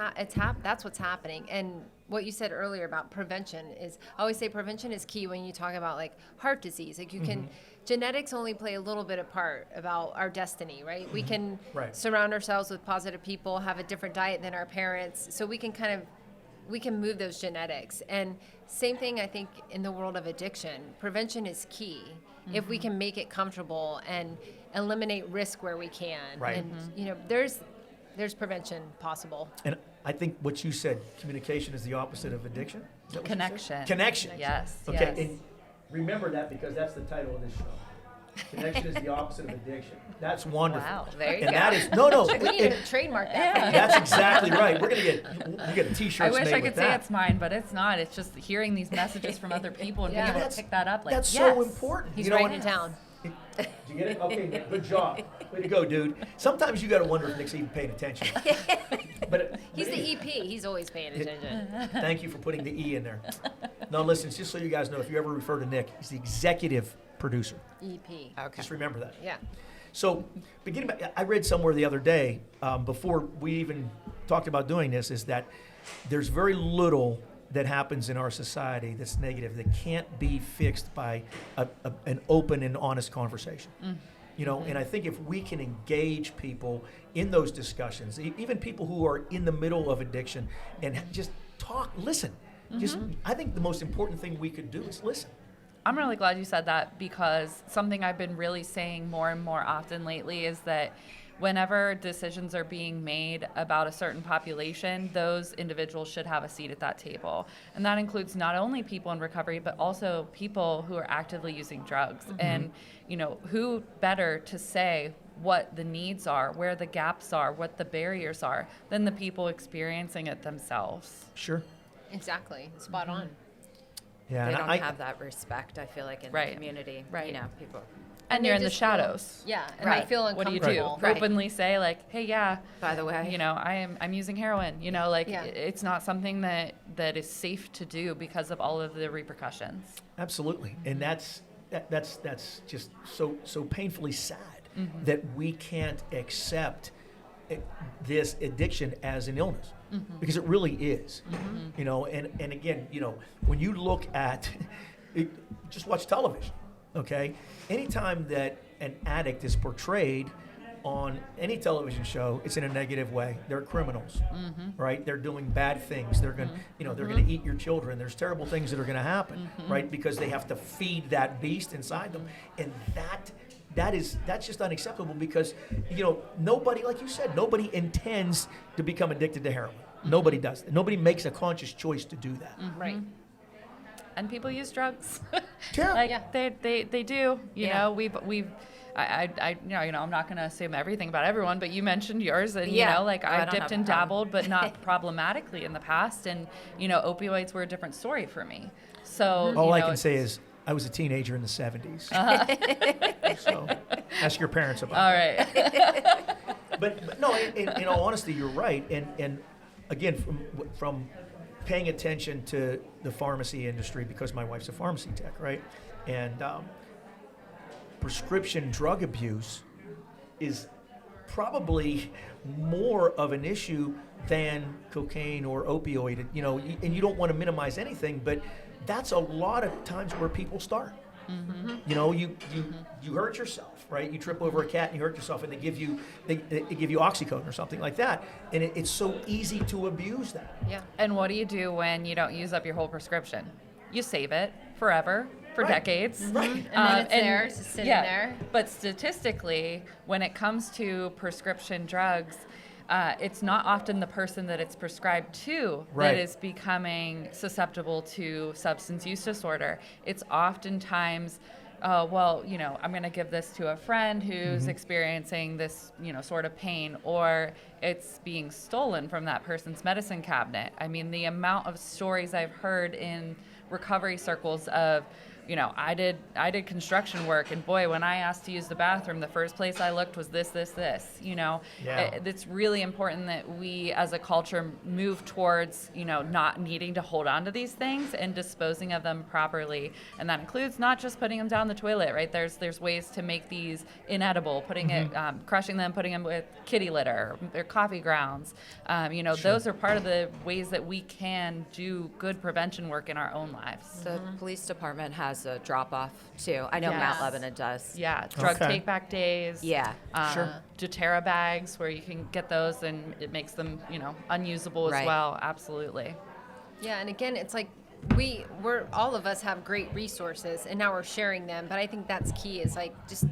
what's happening. And what you said earlier about prevention is, I always say prevention is key when you talk about like heart disease. Like you can, genetics only play a little bit of part about our destiny, right? We can surround ourselves with positive people, have a different diet than our parents, so we can move those genetics. And same thing, I think, in the world of addiction. Prevention is key. If we can make it comfortable and eliminate risk where we can. Right. And, there's prevention possible. And I think what you said, communication is the opposite of addiction. Is that what you said? Connection. Connection. Yes. Okay. Yes. And remember that because that's the title of this show. Connection is the opposite of addiction. That's wonderful. Wow, there you and go. that is no. We need to trademark that. That's exactly right. We're gonna get T-shirts I wish made I with could say that. it's mine, but it's not. It's just hearing these messages from other people and being Yeah. able to pick that up. Like, That's yes. so important. He's You know writing what? it down. Did you get it? Okay, Nick, good job. Way to go, dude. Sometimes you got to wonder if Nick's even paying attention. But He's the EP. He's always paying attention. thank you for putting the E in there. No, listen, just so you guys know, if you ever refer to Nick, he's the executive producer. EP. Okay. Just remember that. Yeah. So, beginning, I read somewhere the other day, before we even talked about doing this, is that there's very little that happens in our society that's negative that can't be fixed by an open and honest conversation. You know, and I think if we can engage people in those discussions, even people who are in the middle of addiction, and just talk, listen. Just, I think the most important thing we could do is listen. I'm really glad you said that, because something I've been really saying more and more often lately is that whenever decisions are being made about a certain population, those individuals should have a seat at that table. And that includes not only people in recovery, but also people who are actively using drugs. And, you know, who better to say what the needs are, where the gaps are, what the barriers are, than the people experiencing it themselves. Sure. Exactly. Spot on. Yeah, They and don't I, have that respect, I feel like, in Right. the community. Right. You know, people. And they you're in the just feel- shadows. Yeah. And Right. they feel What do you uncomfortable. do? Right. Openly say, like, hey, yeah, By the way. you know, I'm using heroin. You know, like, Yeah. it's not something that is safe to do because of all of the repercussions. absolutely, and that's just so painfully sad that we can't accept this addiction as an illness, because it really is. You know, and again, you know, when you look at just watch television, okay? Anytime that an addict is portrayed on any television show, it's in a negative way. They're criminals, right? They're doing bad things. They're going, you know, they're going to eat your children. There's terrible things that are going to happen, right? Because they have to feed that beast inside them, and that's just unacceptable, because, you know, nobody, like you said, nobody intends to become addicted to heroin. Nobody does. Nobody makes a conscious choice to do that. Right. And people use drugs. Yeah. Like, Yeah. they do. You Yeah. know, I you know, I'm not going to assume everything about everyone, but you mentioned yours, and Yeah. you know, like, Oh, I I've don't dipped have a and problem. dabbled, but not problematically in the past, and you know, opioids were a different story for me. So All you I know, can say is I was a teenager in the 70s. So ask your parents about all it. right. But no, in all honesty, you're right. And again, from paying attention to the pharmacy industry, because my wife's a pharmacy tech, right? And prescription drug abuse is probably more of an issue than cocaine or opioid. You know, and you don't want to minimize anything, but that's a lot of times where people start. You know, you hurt yourself, right? You trip over a cat and you hurt yourself, and they give you oxycodone or something like that, and it's so easy to abuse that. Yeah. And what do you do when you don't use up your whole prescription? You save it forever, for Right. decades. Right. And then it's there, it's just sitting there. But statistically, when it comes to prescription drugs, it's not often the person that it's prescribed to Right. that is becoming susceptible to substance use disorder. It's oftentimes, well, you know, I'm going to give this to a friend who's experiencing this, you know, sort of pain, or it's being stolen from that person's medicine cabinet. I mean, the amount of stories I've heard in recovery circles of, you know, I did construction work, and boy, when I asked to use the bathroom, the first place I looked was this, you know. Yeah. It's really important that we as a culture move towards, you know, not needing to hold on to these things and disposing of them properly. And that includes not just putting them down the toilet, right? There's ways to make these inedible, putting it, crushing them, putting them with kitty litter or coffee grounds. You know, those are part of the ways that we can do good prevention work in our own lives. The police department has a drop-off, too. I know Yes. Mount Lebanon does. Yeah, drug Okay. take-back days. Yeah. Sure. doTERRA bags where you can get those and it makes them, you know, unusable as Right. well. Absolutely. Yeah, and again, it's like we're all of us have great resources, and now we're sharing them. But I think that's key. Is like just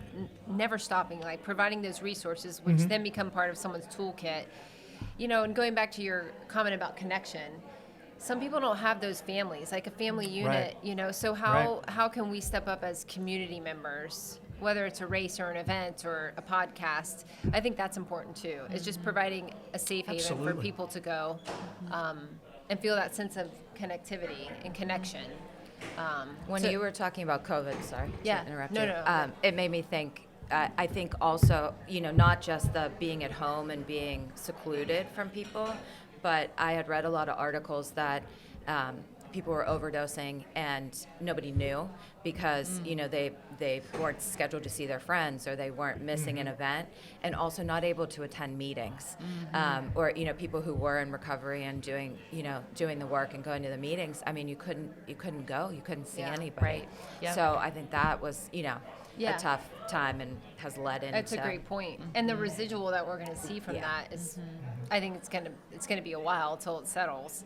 never stopping, like providing those resources, which then become part of someone's toolkit. You know, and going back to your comment about connection, some people don't have those families, like a family unit. Right. You know, so how can we step up as community members whether it's a race or an event or a podcast, I think that's important too. It's just providing a safe haven for Absolutely. people to go and feel that sense of connectivity and connection. When you were talking about COVID, sorry Yeah. to interrupt No, you, no. it made me think, I think also, not just the being at home and being secluded from people, but I had read a lot of articles that people were overdosing and nobody knew because, they weren't scheduled to see their friends or they weren't missing an event, and also not able to attend meetings. Or, people who were in recovery and doing the work and going to the meetings. I mean, you couldn't go, you couldn't see Yeah, anybody. right. Yep. So I think that was, Yeah. a tough time and has led into. That's a great point. And the residual that we're going to see from Yeah. that is, I think it's gonna be a while till it settles.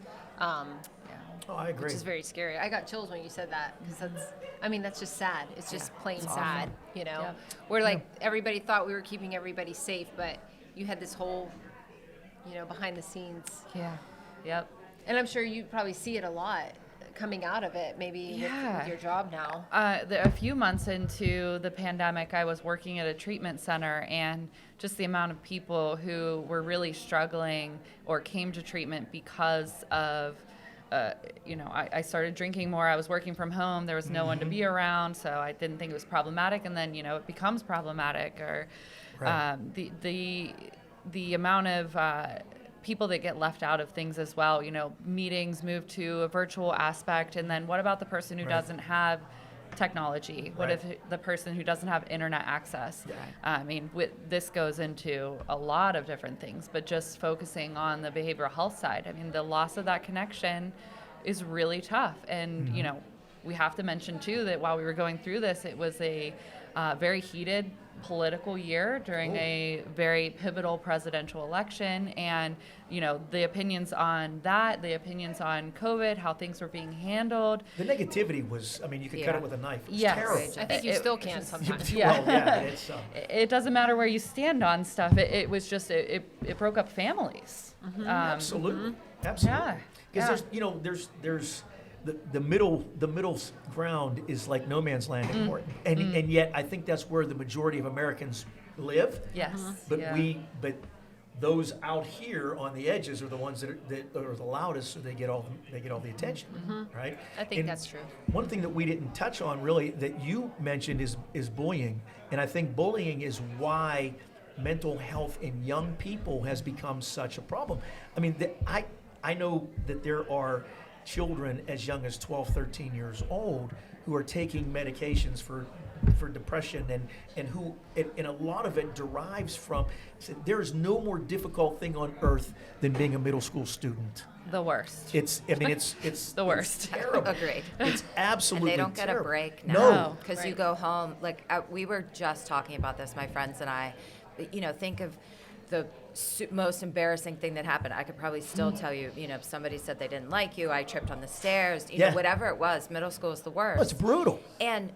Oh, I agree. Which is very scary. I got chills when you said that because that's just sad. It's just plain sad, Yep. Where like everybody thought we were keeping everybody safe, but you had this whole, behind the scenes. Yeah. Yep. And I'm sure you probably see it a lot coming out of it, maybe with your job now. A few months into the pandemic, I was working at a treatment center, and just the amount of people who were really struggling or came to treatment because of, I started drinking more. I was working from home. There was no one to be around, so I didn't think it was problematic. And then, it becomes problematic. Or Right. the amount of people that get left out of things as well. Meetings move to a virtual aspect, and then what about the person who Right. doesn't have technology? What Right. if the person who doesn't have internet access? Yeah. I mean, this goes into a lot of different things, but just focusing on the behavioral health side, I mean, the loss of that connection is really tough. And, we have to mention too that while we were going through this, it was a very heated political year during a very pivotal presidential election, and the opinions on that, the opinions on COVID, how things were being handled. The negativity was, I mean, you could cut Yeah. it with a knife. It was Yes. terrible. I think you still can sometimes. Yeah. Well, yeah, it's, It doesn't matter where you stand on stuff. It was just it broke up families. absolutely. Absolutely. Yeah. Because there's the middle ground is like no man's land anymore. And yet I think that's where the majority of Americans live. Yes. But yeah. but those out here on the edges are the ones that are the loudest, so they get all the attention, right? I think And that's true. One thing that we didn't touch on really that you mentioned is bullying, and I think bullying is why mental health in young people has become such a problem. I mean, I know that there are children as young as 12, 13 years old who are taking medications for depression and a lot of it derives from, there is no more difficult thing on earth than being a middle school student. The worst. It's The worst. It's terrible. Agreed. It's absolutely And they don't get terrible. a break now. No. Because Right. you go home, we were just talking about this, my friends and I, think of the most embarrassing thing that happened. I could probably still tell you, if somebody said they didn't like you, I tripped on the stairs, Yeah. whatever it was, middle school is the worst. Oh, it's brutal. And,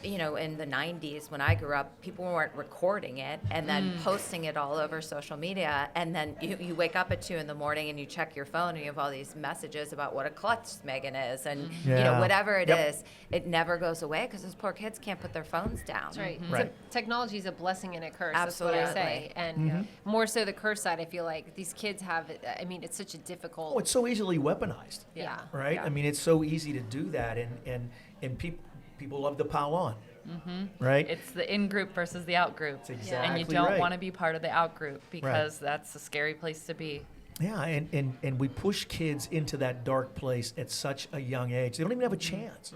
in the 90s when I grew up, people weren't recording it and then posting it all over social media. And then you wake up at 2 in the morning and you check your phone and you have all these messages about what a klutz Meghan is. And, Yeah. whatever it Yep. is, it never goes away because those poor kids can't put their phones down. That's right. Right. Technology is a blessing and a curse. That's what I say. Absolutely. And more so the curse side, I feel like these kids have, it's such a difficult. Oh, it's so easily weaponized. Yeah. Right? Yeah. I mean, it's so easy to do that, and people love to pile on. Right? It's the in-group versus the out-group. That's And exactly you don't right. want to be part of the out-group because that's a scary place to be. Yeah, and we push kids into that dark place at such a young age. They don't even have a chance.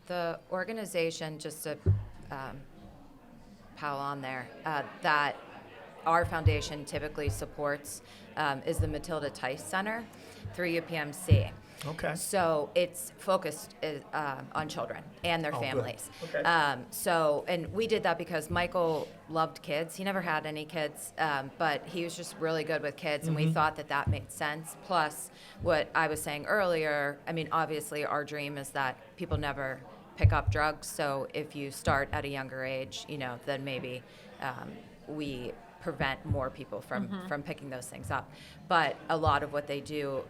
The organization, just to pile on there, that our foundation typically supports is the Matilda Tice Center through UPMC. Okay. So it's focused on children and their Oh, good. families. Okay. And we did that because Michael loved kids. He never had any kids, but he was just really good with kids, and we thought that made sense. Plus, what I was saying earlier, I mean, obviously our dream is that people never pick up drugs. So if you start at a younger age, then maybe we prevent more people from picking those things up. But a lot of what they do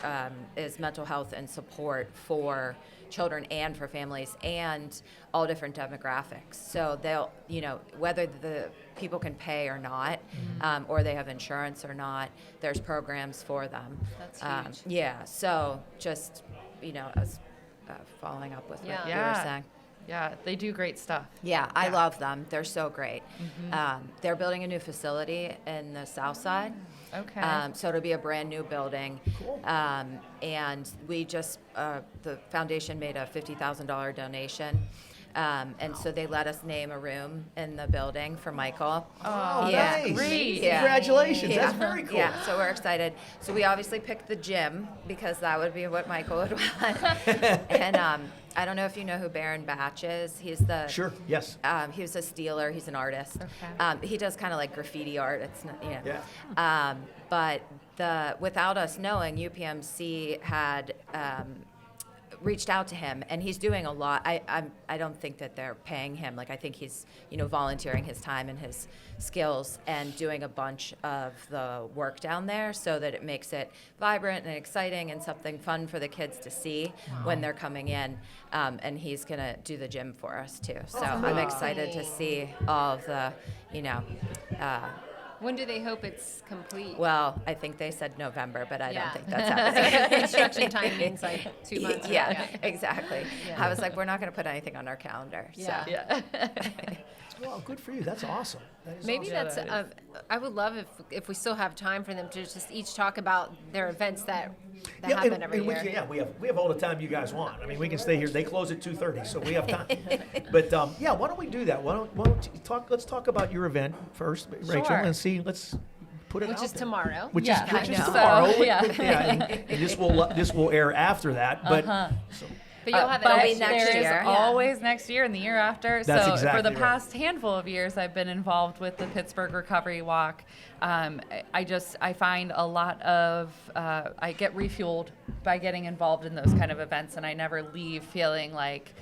is mental health and support for children and for families and all different demographics. So they'll, whether the people can pay or not, or they have insurance or not, there's programs for them. That's huge. Yeah, so just, as following up with what you were saying. Yeah, they do great stuff. Yeah, I love them. They're so great. They're building a new facility in the south side. Okay. So it'll be a brand new building. Cool. And we just, the foundation made a $50,000 donation. And so they let us name a room in the building for Michael. Oh, yeah. nice. Great. Yeah. Congratulations. Yeah. That's very cool. Yeah, so we're excited. So we obviously picked the gym because that would be what Michael would want. And I don't know if you know who Baron Batch is. He's the Sure, yes. he was a steeler. He's an artist. Okay. He does kind of like graffiti art. It's not, Yeah. But without us knowing, UPMC had reached out to him, and he's doing a lot. I don't think that they're paying him. Like, I think he's volunteering his time and his skills and doing a bunch of the work down there so that it makes it vibrant and exciting and something fun for the kids to see when they're coming in. And he's gonna do the gym for us too. So I'm excited to see all of the, When do they hope it's complete? well, I think they said November, but I don't think that's happening. Construction time means like 2 months. Yeah, exactly. I was like, we're not going to put anything on our calendar. Yeah. So. Yeah. Well, good for you. That's awesome. That is Maybe awesome. that's. I would love if we still have time for them to just each talk about their events that happen every year. We have all the time you guys want. I mean, we can stay here. They close at 2:30, so we have time. But why don't we do that? Why don't you talk? Let's talk about your event first, Rachel, Sure. and see. Let's put it Which out is there. tomorrow. Which Yeah, is I know. tomorrow. So, yeah. And this will air after that. But so, But you'll have it but always next there's year. always next year and the year after. That's so exactly for the right. past handful of years, I've been involved with the Pittsburgh Recovery Walk. I find a lot of I get refueled by getting involved in those kind of events, and I never leave feeling like,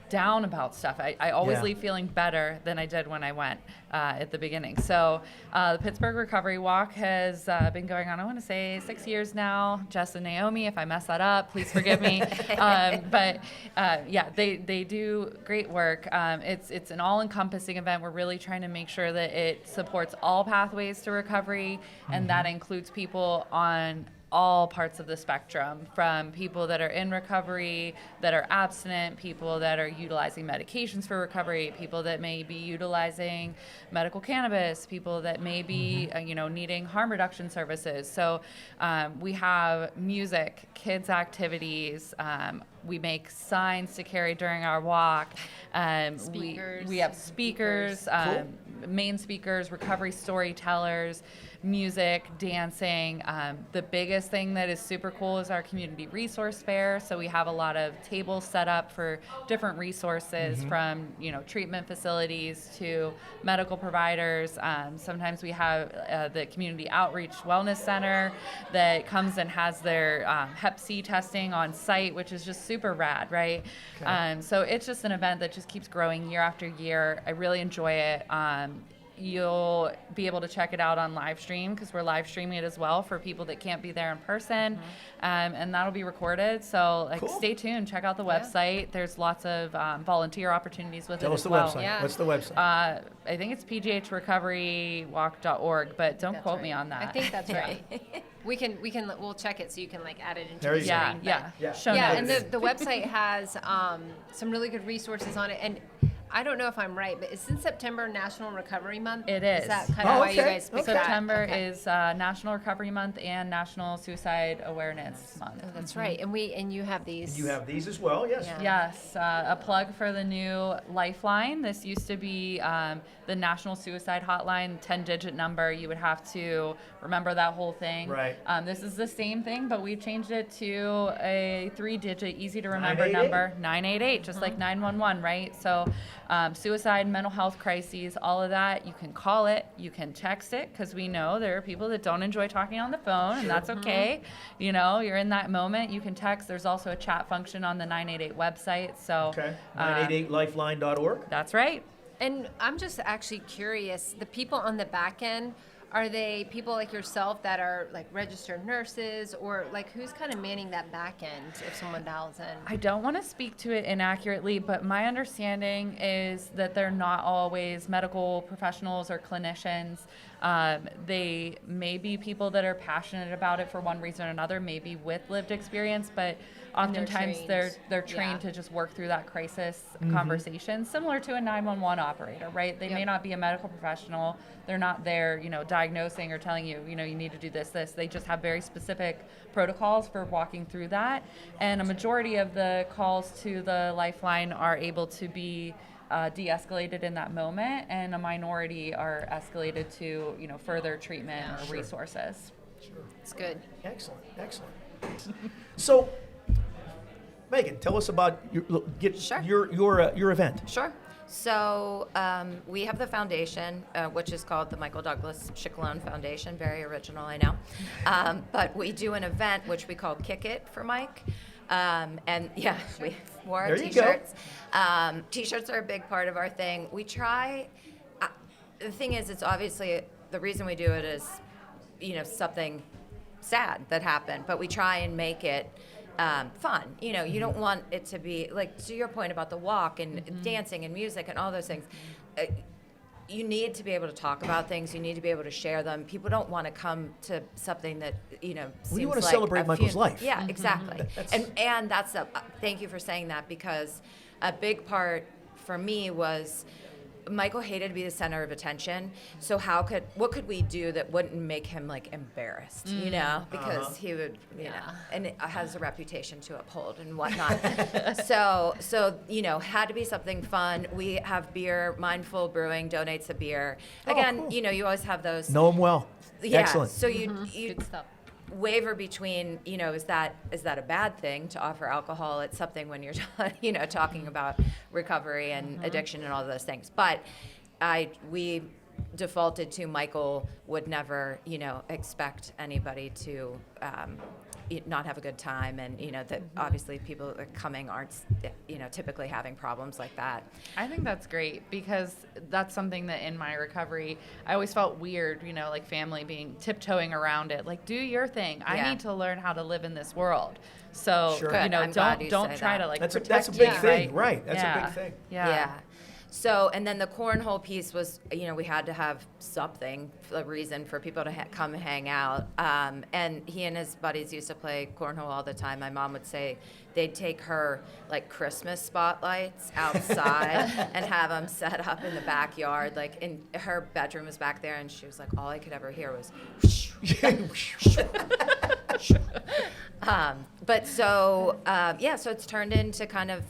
down about stuff. I always Yeah. leave feeling better than I did when I went at the beginning. So the Pittsburgh Recovery Walk has been going on, I want to say 6 years now. Jess and Naomi, if I mess that up, please forgive me. They do great work. It's an all-encompassing event. We're really trying to make sure that it supports all pathways to recovery, and that includes people on all parts of the spectrum, from people that are in recovery, that are abstinent, people that are utilizing medications for recovery, people that may be utilizing medical cannabis, people that may be needing harm reduction services. So we have music, kids activities, we make signs to carry during our walk. Speakers. We have speakers, main speakers, recovery storytellers, music, dancing. The biggest thing that is super cool is our community resource fair. So we have a lot of tables set up for different resources, from treatment facilities to medical providers. Sometimes we have the community outreach wellness center that comes and has their Hep C testing on site, which is just super rad, right? Okay. So it's just an event that just keeps growing year after year. I really enjoy it. You'll be able to check it out on live stream, because we're live streaming it as well for people that can't be there in person. And that'll be recorded. So Cool. stay tuned, check out the website. There's lots of volunteer opportunities with tell it us as the well. website. Yeah. What's the website? I think it's pghrecoverywalk.org, but don't That's quote right. me on that. I think that's right. We'll check it so you can add it into There the you go. Yeah, screen. yeah. Yeah. Show Yeah, notes. and the website has some really good resources on it. And I don't know if I'm right, but isn't September National Recovery Month? It Is is. that kind Oh, of why you okay. guys picked Okay. that? September Okay. is National Recovery Month and National Suicide Awareness Month. Oh, that's right. And you have these. You have these as well, yes. Yeah. Yes, a plug for the new Lifeline. This used to be the National Suicide Hotline, 10-digit number. You would have to remember that whole thing. Right. This is the same thing, but we've changed it to a 3-digit, easy to remember 988? number, 988, just like 911, right? So suicide, mental health crises, all of that, you can call it, you can text it, because we know there are people that don't enjoy talking on the phone, and that's okay. You're in that moment, you can text. There's also a chat function on the 988 website. So Okay. 988lifeline.org. that's right. And I'm just actually curious, the people on the back end, are they people like yourself that are like registered nurses, or like who's kind of manning that back end if someone dials in? I don't want to speak to it inaccurately, but my understanding is that they're not always medical professionals or clinicians. They may be people that are passionate about it for one reason or another, maybe with lived experience, but oftentimes they're trained to just work through that crisis conversation, similar to a 911 operator, right? They may not be a medical professional. They're not there, diagnosing or telling you, you need to do this. They just have very specific protocols for walking through that. And a majority of the calls to the Lifeline are able to be de-escalated in that moment, and a minority are escalated to, further treatment or resources. Sure. It's good. Excellent. So, Meghan, tell us about your event. Sure. So we have the foundation, which is called the Michael Douglas Scichilone Foundation. Very original, I know. But we do an event which we call Kick It for Mike. We wore our T-shirts. T-shirts are a big part of our thing. We try. The thing is, it's obviously the reason we do it is, something sad that happened. But we try and make it fun. You don't want it to be like, to your point about the walk and dancing and music and all those things. You need to be able to talk about things. You need to be able to share them. People don't want to come to something that seems you want to like celebrate Michael's life. Yeah, exactly. And that's thank you for saying that, because a big part for me was Michael hated to be the center of attention. So what could we do that wouldn't make him like embarrassed, because he would, and it has a reputation to uphold and whatnot. so, had to be something fun. We have beer. Mindful Brewing donates a beer. Again, cool. you always have those. Know him well. Yeah. Excellent. So you Good stuff. waver between, is that a bad thing to offer alcohol? It's something when you're, talking about recovery and addiction and all those things. But we defaulted to Michael would never, expect anybody to not have a good time, and that obviously people that are coming aren't, typically having problems like that. I think that's great, because that's something that in my recovery I always felt weird, like family being tiptoeing around it, like, do your thing. I need to learn how to live in this world. So Sure. Good. I'm glad you don't say try that. to like That's a protect big me, thing, right? That's a big thing. Yeah. So, and then the cornhole piece was, we had to have something, a reason for people to come hang out. And he and his buddies used to play cornhole all the time. My mom would say they'd take her like Christmas spotlights outside and have them set up in the backyard. Like, in her bedroom was back there, and she was like, all I could ever hear was so it's turned into kind of,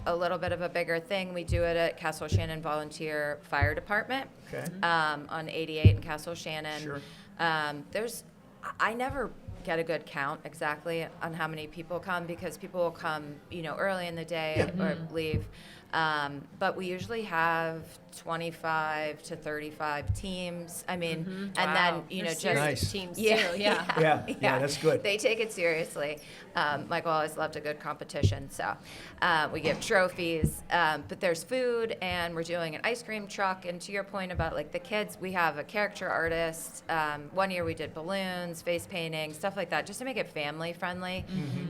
a little bit of a bigger thing. We do it at Castle Shannon Volunteer Fire Department. Okay. On 88 in Castle Shannon. Sure. I never get a good count exactly on how many people come, because people will come, early in the day or leave. But we usually have 25 to 35 teams. I mean, and then, just Nice. teams Yeah. too. Yeah. Yeah, that's good. They take it seriously. Michael always loved a good competition, so we give trophies. But there's food, and we're doing an ice cream truck. And to your point about like the kids, we have a character artist. One year we did balloons, face painting, stuff like that, just to make it family friendly.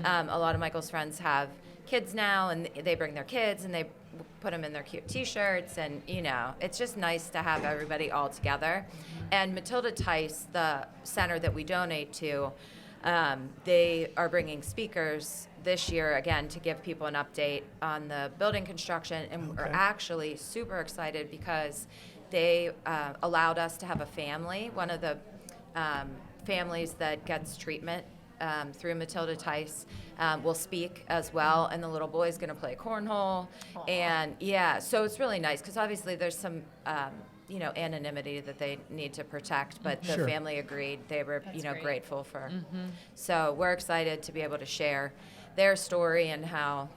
A lot of Michael's friends have kids now, and they bring their kids, and they put them in their cute T-shirts, and it's just nice to have everybody all together. And Matilda Tice, the center that we donate to, they are bringing speakers this year again to give people an update on the building construction, and we're actually super excited because they allowed us to have a family, one of the families that gets treatment through Matilda Tice will speak as well, and the little boy's going to play cornhole. Aww. And so it's really nice, because obviously there's some anonymity that they need to protect, but the Sure. family agreed. They were Great. grateful for. So we're excited to be able to share their story and how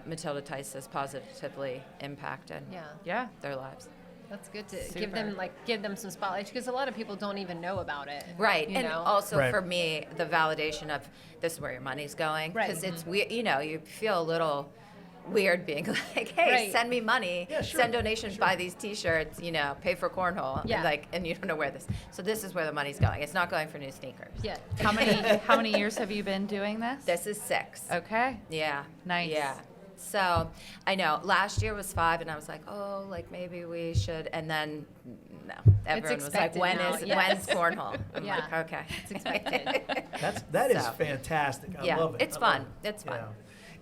Matilda Tice has positively impacted their lives. That's good to give them some spotlight, because a lot of people don't even know about it. Right, and also Right. for me, the validation of this is where your money's going, Right. because it's you feel a little weird being like, hey, Right. send me money, Yeah, sure. send donations, buy these T-shirts, pay for cornhole, Yeah. and you don't know where this. So this is where the money's going. It's not going for new sneakers. Yeah. How many years have you been doing this? This is 6. Okay. Yeah. Nice. Yeah. So I know last year was 5, and I was like, oh, like maybe we should. And then no, everyone was like, expected now, yes. when's cornhole? I'm Yeah. like, okay. It's expected. That is So. fantastic. I Yeah, love it. it's I love fun. it. It's fun.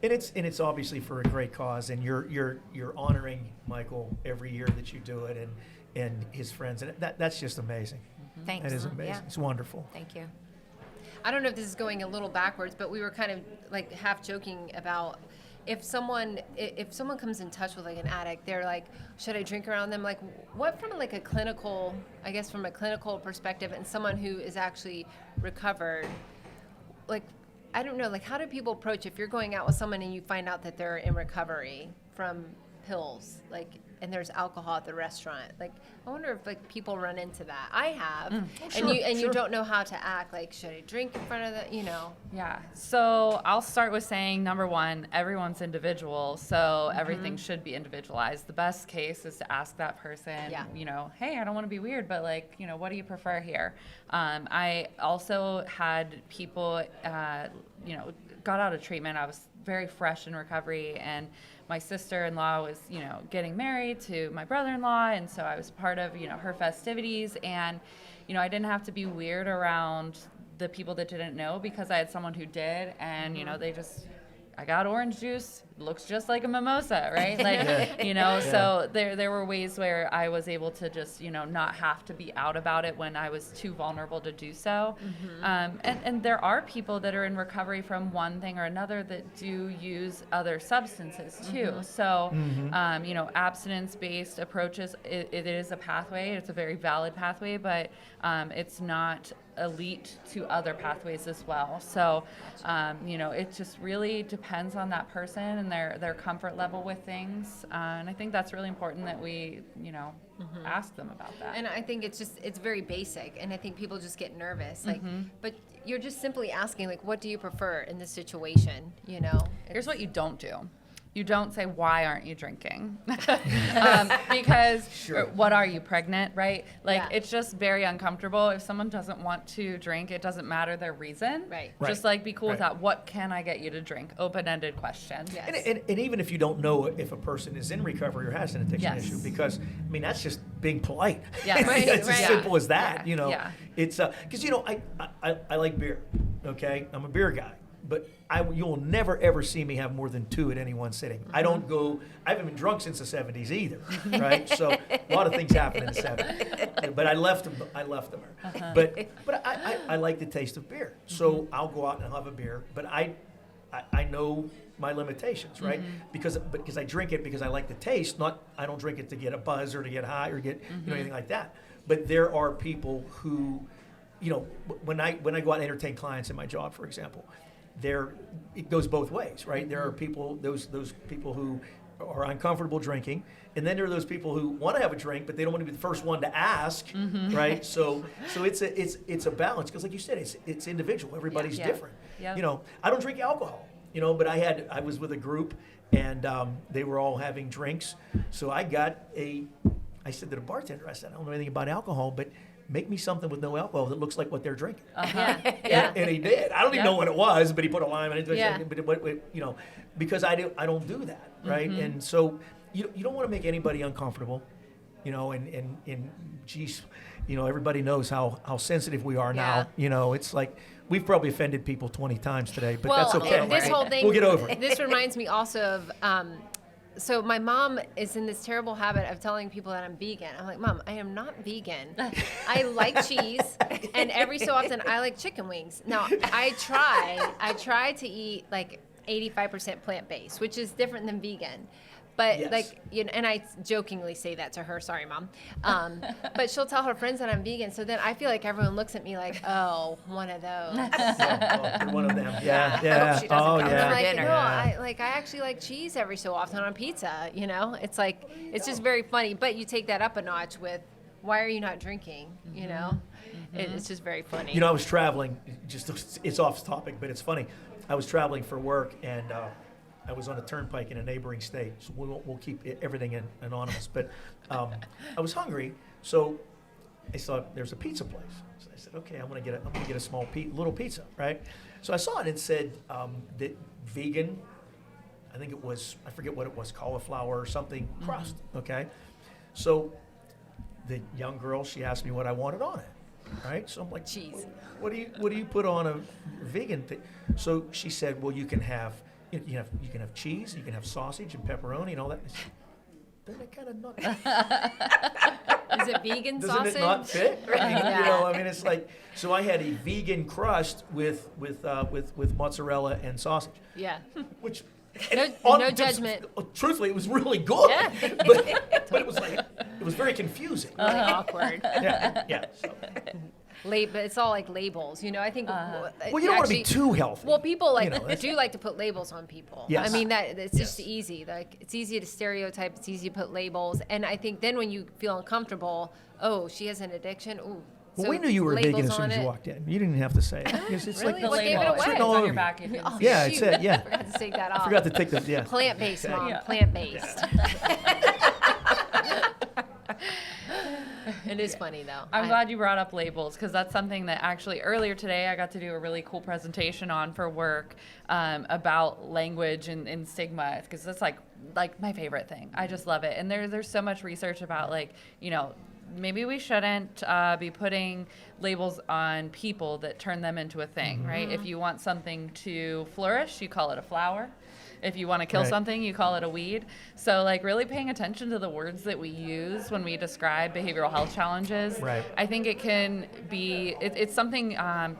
Yeah. And it's obviously for a great cause, and you're honoring Michael every year that you do it, and his friends, and that's just amazing. Thanks. That is amazing. Yeah. It's wonderful. Thank you. I don't know if this is going a little backwards, but we were kind of like half joking about if someone comes in touch with like an addict, they're like, should I drink around them? Like, what from like a clinical perspective, and someone who is actually recovered, like, I don't know, like, how do people approach if you're going out with someone and you find out that they're in recovery from pills, like, and there's alcohol at the restaurant? Like, I wonder if like people run into that. I have, and you sure. don't know how to act. Like, should I drink in front of the, Yeah. So I'll start with saying, number one, everyone's individual, so everything should be individualized. The best case is to ask that person, Yeah. hey, I don't want to be weird, but like, what do you prefer here? I also had people, got out of treatment. I was very fresh in recovery, and my sister-in-law was, getting married to my brother-in-law, and so I was part of, her festivities, and, I didn't have to be weird around the people that didn't know because I had someone who did, and, I got orange juice, looks just like a mimosa, right? Like, so there were ways where I was able to just, not have to be out about it when I was too vulnerable to do so. And there are people that are in recovery from one thing or another that do use other substances too. So, abstinence-based approaches, it is a pathway. It's a very valid pathway, but it's not elite to other pathways as well. So, it just really depends on that person and their comfort level with things. And I think that's really important that we, ask them about that. And I think it's very basic, and I think people just get nervous. Like, but you're just simply asking, like, what do you prefer in this situation? Here's what you don't do. You don't say, why aren't you drinking? Because what are you, pregnant, right? Like, it's just very uncomfortable. If someone doesn't want to drink, it doesn't matter their reason. Right. Just like be cool with that. What can I get you to drink? Open-ended question. Yes. And even if you don't know if a person is in recovery or has an addiction Yes. issue, because that's just being polite. Yes. Right, It's as right. simple as that. Yeah. It's because I like beer. Okay, I'm a beer guy, but you'll never ever see me have more than 2 at any one sitting. I haven't been drunk since the 70s either, right? So a lot of things happened in the 70s, but I left them. But I like the taste of beer, so I'll go out and I'll have a beer. But I know my limitations, right? Because I drink it because I like the taste. I don't drink it to get a buzz or to get high or get anything like that. But there are people who, when I go out and entertain clients in my job, for example, it goes both ways, right? There are people, those people who are uncomfortable drinking, and then there are those people who want to have a drink, but they don't want to be the first one to ask, right? So it's a balance, because like you said, it's individual. Everybody's different. Yeah. I don't drink alcohol, but I was with a group, and they were all having drinks, so I said to the bartender, I said, I don't know anything about alcohol, but make me something with no alcohol that looks like what they're drinking. And he did. I don't even know what it was, but he put a lime in it. Yeah. But because I don't do that, right? And so you don't want to make anybody uncomfortable, and geez, everybody knows how sensitive we are now. It's like we've probably offended people 20 times today, but that's okay. And this whole thing, we'll get over it. This reminds me also of. So my mom is in this terrible habit of telling people that I'm vegan. I'm like, Mom, I am not vegan. I like cheese, and every so often I like chicken wings. Now I try to eat like 85% plant-based, which is different than vegan. But Yes. and I jokingly say that to her, sorry, Mom. But she'll tell her friends that I'm vegan. So then I feel like everyone looks at me like, oh, one of those. You're one of them. Yeah. I hope she doesn't come I'm for like, dinner. no, I actually like cheese every so often on pizza. It's like, it's just very funny. But you take that up a notch with, why are you not drinking? It's just very funny. I was traveling, it's off topic, but it's funny. I was traveling for work, and I was on a turnpike in a neighboring state, so we'll keep everything anonymous. But I was hungry, so I saw there's a pizza place. So I said, okay, I'm gonna get a small little pizza, right? So I saw it and said that vegan. I think it was, I forget what it was, cauliflower or something, crust. Okay, so the young girl, she asked me what I wanted on it, right? So I'm like, Cheese. What do you put on a vegan thing? So she said, well, you can have cheese, you can have sausage and pepperoni and all that. I said, doesn't it kind of not? Is it vegan Doesn't sausage? it not fit? I mean, Yeah. I mean, it's like, so I had a vegan crust with mozzarella and sausage, Yeah. which. No judgment. Truthfully, it was really good, Yeah. but it was like it was very confusing. Awkward. Yeah. So. But it's all like labels, I think. Well, you don't want to be too healthy. Well, people that's- do like to put labels on people. Yes. I mean that it's just Yes. easy. Like it's easy to stereotype. It's easy to put labels, and I think then when you feel uncomfortable, oh, she has an addiction. Ooh. Well, so we knew you were vegan labels as soon on as you it. walked in. You didn't have to say it. It's Really? like Well, The gave it label, away. it's It's all on over your you. back if you Oh, Yeah, shoot. it said, yeah. I forgot to take that off. I forgot to take the Plant-based, Okay. Mom. Yeah. Plant-based. It is funny though. I'm glad you brought up labels because that's something that actually earlier today I got to do a really cool presentation on for work about language and stigma because that's like my favorite thing. I just love it. And there's so much research about maybe we shouldn't be putting labels on people that turn them into a thing, right? If you want something to flourish, you call it a flower. If you want to kill Right. something, you call it a weed. So really paying attention to the words that we use when we describe behavioral health challenges. Right. I think it can be, it's something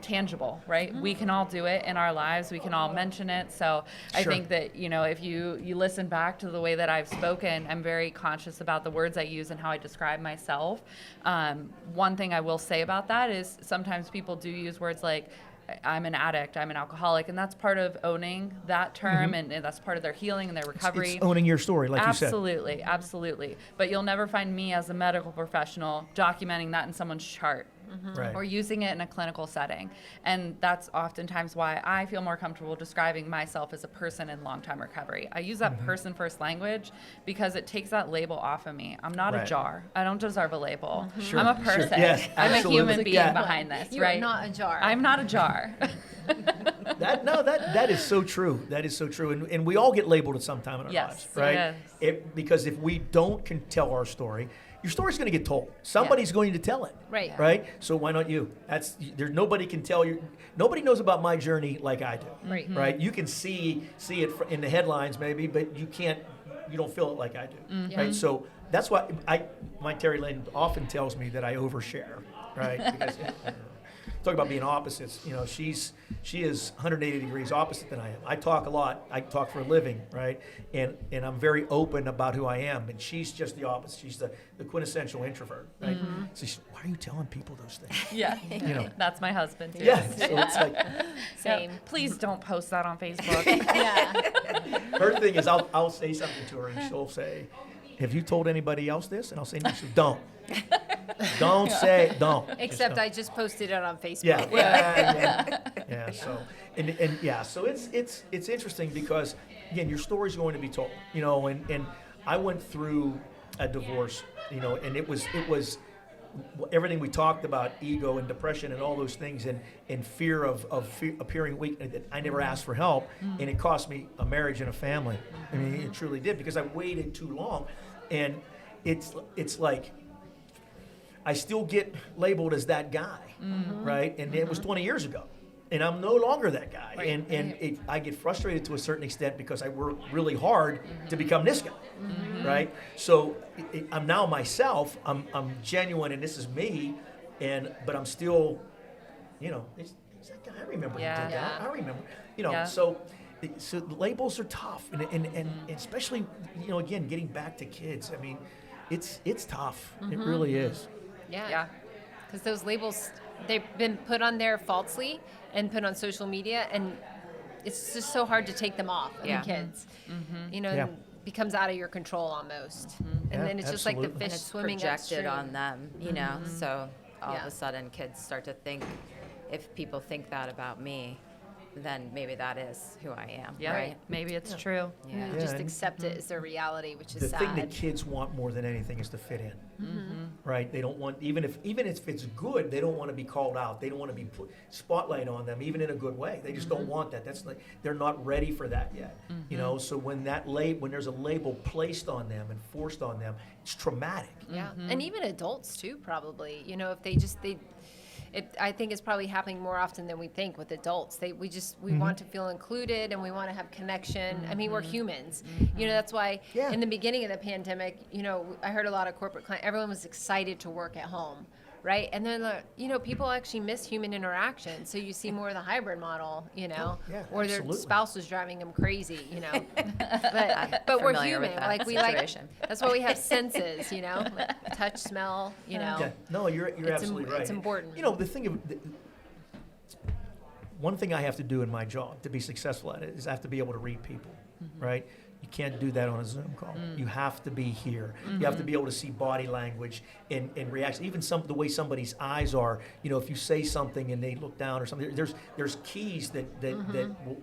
tangible, right? We can all do it in our lives. We can all mention it. So I Sure. think that, if you listen back to the way that I've spoken, I'm very conscious about the words I use and how I describe myself. One thing I will say about that is sometimes people do use words like, I'm an addict, I'm an alcoholic, and that's part of owning that term, and that's part of their healing and their recovery. It's owning your story, like you said. Absolutely, absolutely. But you'll never find me as a medical professional documenting that in someone's chart. Right. Or using it in a clinical setting. And that's oftentimes why I feel more comfortable describing myself as a person in long-time recovery. I use that person-first language because it takes that label off of me. I'm not Right. a jar. I don't deserve a label. Sure, I'm a sure. person. Yes, I'm a absolutely. human being Yeah. behind this, You are right? not a jar. I'm not a jar. That is so true. That is so true. And we all get labeled at some time in our Yes, lives, right? yes. Because if we can tell our story, your story's going to get told. Somebody's going to tell it. Right. Right? So why not you? Nobody can tell you. Nobody knows about my journey like I do. Right. Right? You can see it in the headlines maybe, but you don't feel it like I do. Right? So that's why my Terry Lynn often tells me that I overshare, right? Because talk about being opposites. She is 180 degrees opposite than I am. I talk a lot. I talk for a living, right? And I'm very open about who I am. And she's just the opposite. She's the quintessential introvert, right? So why are you telling people those things? Yeah. That's my husband. Too. Yeah. So it's like Same. Please don't post that on Facebook. Yeah. her thing is I'll say something to her and she'll say, "Have you told anybody else this?" And I'll say, "No." She says, "Don't. Don't say it. Don't." Except Just I just posted it on Facebook. Yeah. So so it's interesting because again your story's going to be told, and I went through a divorce, and it was everything we talked about, ego and depression and all those things, and fear of appearing weak. I never asked for help, and it cost me a marriage and a family. I mean, it truly did because I waited too long, and it's like I still get labeled as that guy, right? And it was 20 years ago, and I'm no longer that guy. Right. And I get frustrated to a certain extent because I work really hard to become this guy, right? So I'm now myself. I'm genuine, and this is me. But I'm still, it's that guy. I remember who did that. Yeah. I remember, Yeah. So the labels are tough, and especially again getting back to kids. I mean, it's tough. It really is. Yeah. Because those labels, they've been put on there falsely and put on social media, and it's just so hard to take them off of Yeah. the kids. Yeah. And it becomes out of your control almost. And Yeah, then it's just like the absolutely. fish And it's swimming projected upstream. on them, so all of Yeah. a sudden kids start to think, if people think that about me, then maybe that is who I am, Yeah, right? maybe it's true. Yeah. Just and accept it as their reality, which is the sad. thing that kids want more than anything is to fit in. Right? They don't want, even if it's good, they don't want to be called out. They don't want to be put spotlight on them, even in a good way. They just don't want that. That's like, they're not ready for that yet. You know, so when when there's a label placed on them and forced on them, it's traumatic. Yeah, and even adults too, probably. You know, if I think it's probably happening more often than we think with adults. We want to feel included and we want to have connection. I mean, we're humans. You know, that's why in the beginning of the pandemic, you know, I heard a lot of corporate clients, everyone was excited to work at home, right? And then, you know, people actually miss human interaction. So you see more of the hybrid model, you know, or their spouse was driving them crazy, you know. But we're human. Like situation. That's why we have senses, you know, like touch, smell, you know. Yeah. No, you're absolutely right. It's important. You know, one thing I have to do in my job to be successful at it is I have to be able to read people, right? You can't do that on a Zoom call. You have to be here. You have to be able to see body language and reaction. Even the way somebody's eyes are. You know, if you say something and they look down or something, there's keys that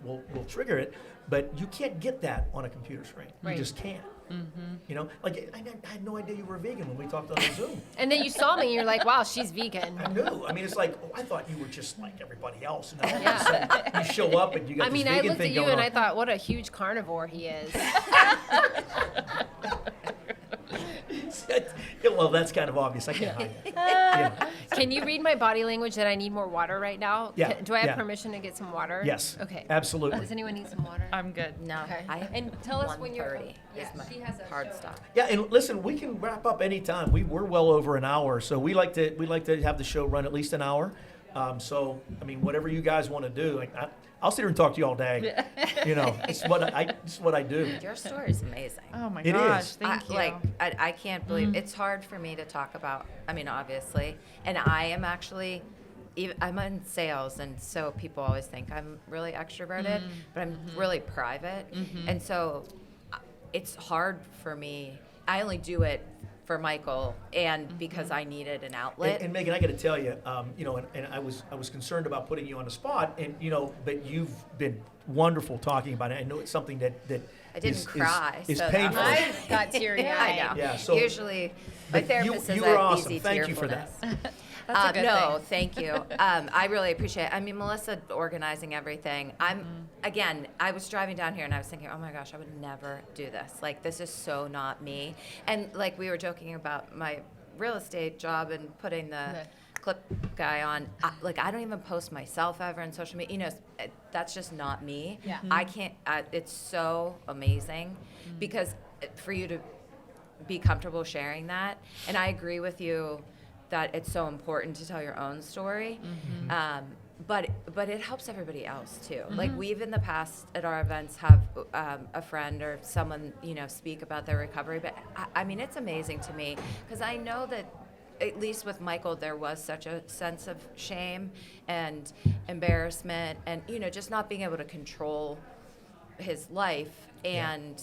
will trigger it, but you can't get that on a computer screen. You just can't. You know, like I had no idea you were vegan when we talked on Zoom. And then you saw me and you're like, wow, she's vegan. I knew. I mean, it's like, I thought you were just like everybody else. And all of a sudden you show up and you got I mean, this I vegan looked thing at you going and on. I thought, what a huge carnivore he is. Well, that's kind of obvious. I can't hide that. You know. Can you read my body language that I need more water right now? Yeah, Do I have yeah. permission to get some water? Yes. Okay. Absolutely. Does anyone need some water? I'm good. No, Okay. I And tell us when you're 1:30 Yeah, is my she has a hard show. stop. Yeah, and listen, we can wrap up anytime. We're well over an hour, so we like to have the show run at least an hour. So I mean, whatever you guys want to do, I'll sit here and talk to you all day. You know, it's what I do. Your story is amazing. Oh my It gosh, is. thank you. I can't believe it's hard for me to talk about. I mean, obviously, and I am actually, I'm in sales, and so people always think I'm really extroverted, but I'm really private, and so it's hard for me. I only do it for Michael and because I needed an outlet. And Megan, I got to tell you, you know, and I was concerned about putting you on the spot, and you know, but you've been wonderful talking about it. I know it's something that I didn't cry, is so that painful. was- I got teary-eyed. I know. Yeah, so- Usually, my But therapist you says were I have awesome. easy Thank you for that. tearfulness. That's a good No, thing. thank you. I really appreciate it. I mean, Melissa organizing everything. Again, I was driving down here and I was thinking, oh my gosh, I would never do this. Like, this is so not me. And like we were joking about my real estate job and putting the clip guy on. I don't even post myself ever on social media. You know, that's just not me. Yeah. I can't. It's so amazing because for you to be comfortable sharing that, and I agree with you that it's so important to tell your own story. But it helps everybody else too. Like we've in the past at our events have a friend or someone, you know, speak about their recovery. But I mean, it's amazing to me because I know that at least with Michael, there was such a sense of shame and embarrassment and, you know, just not being able to control his life. And,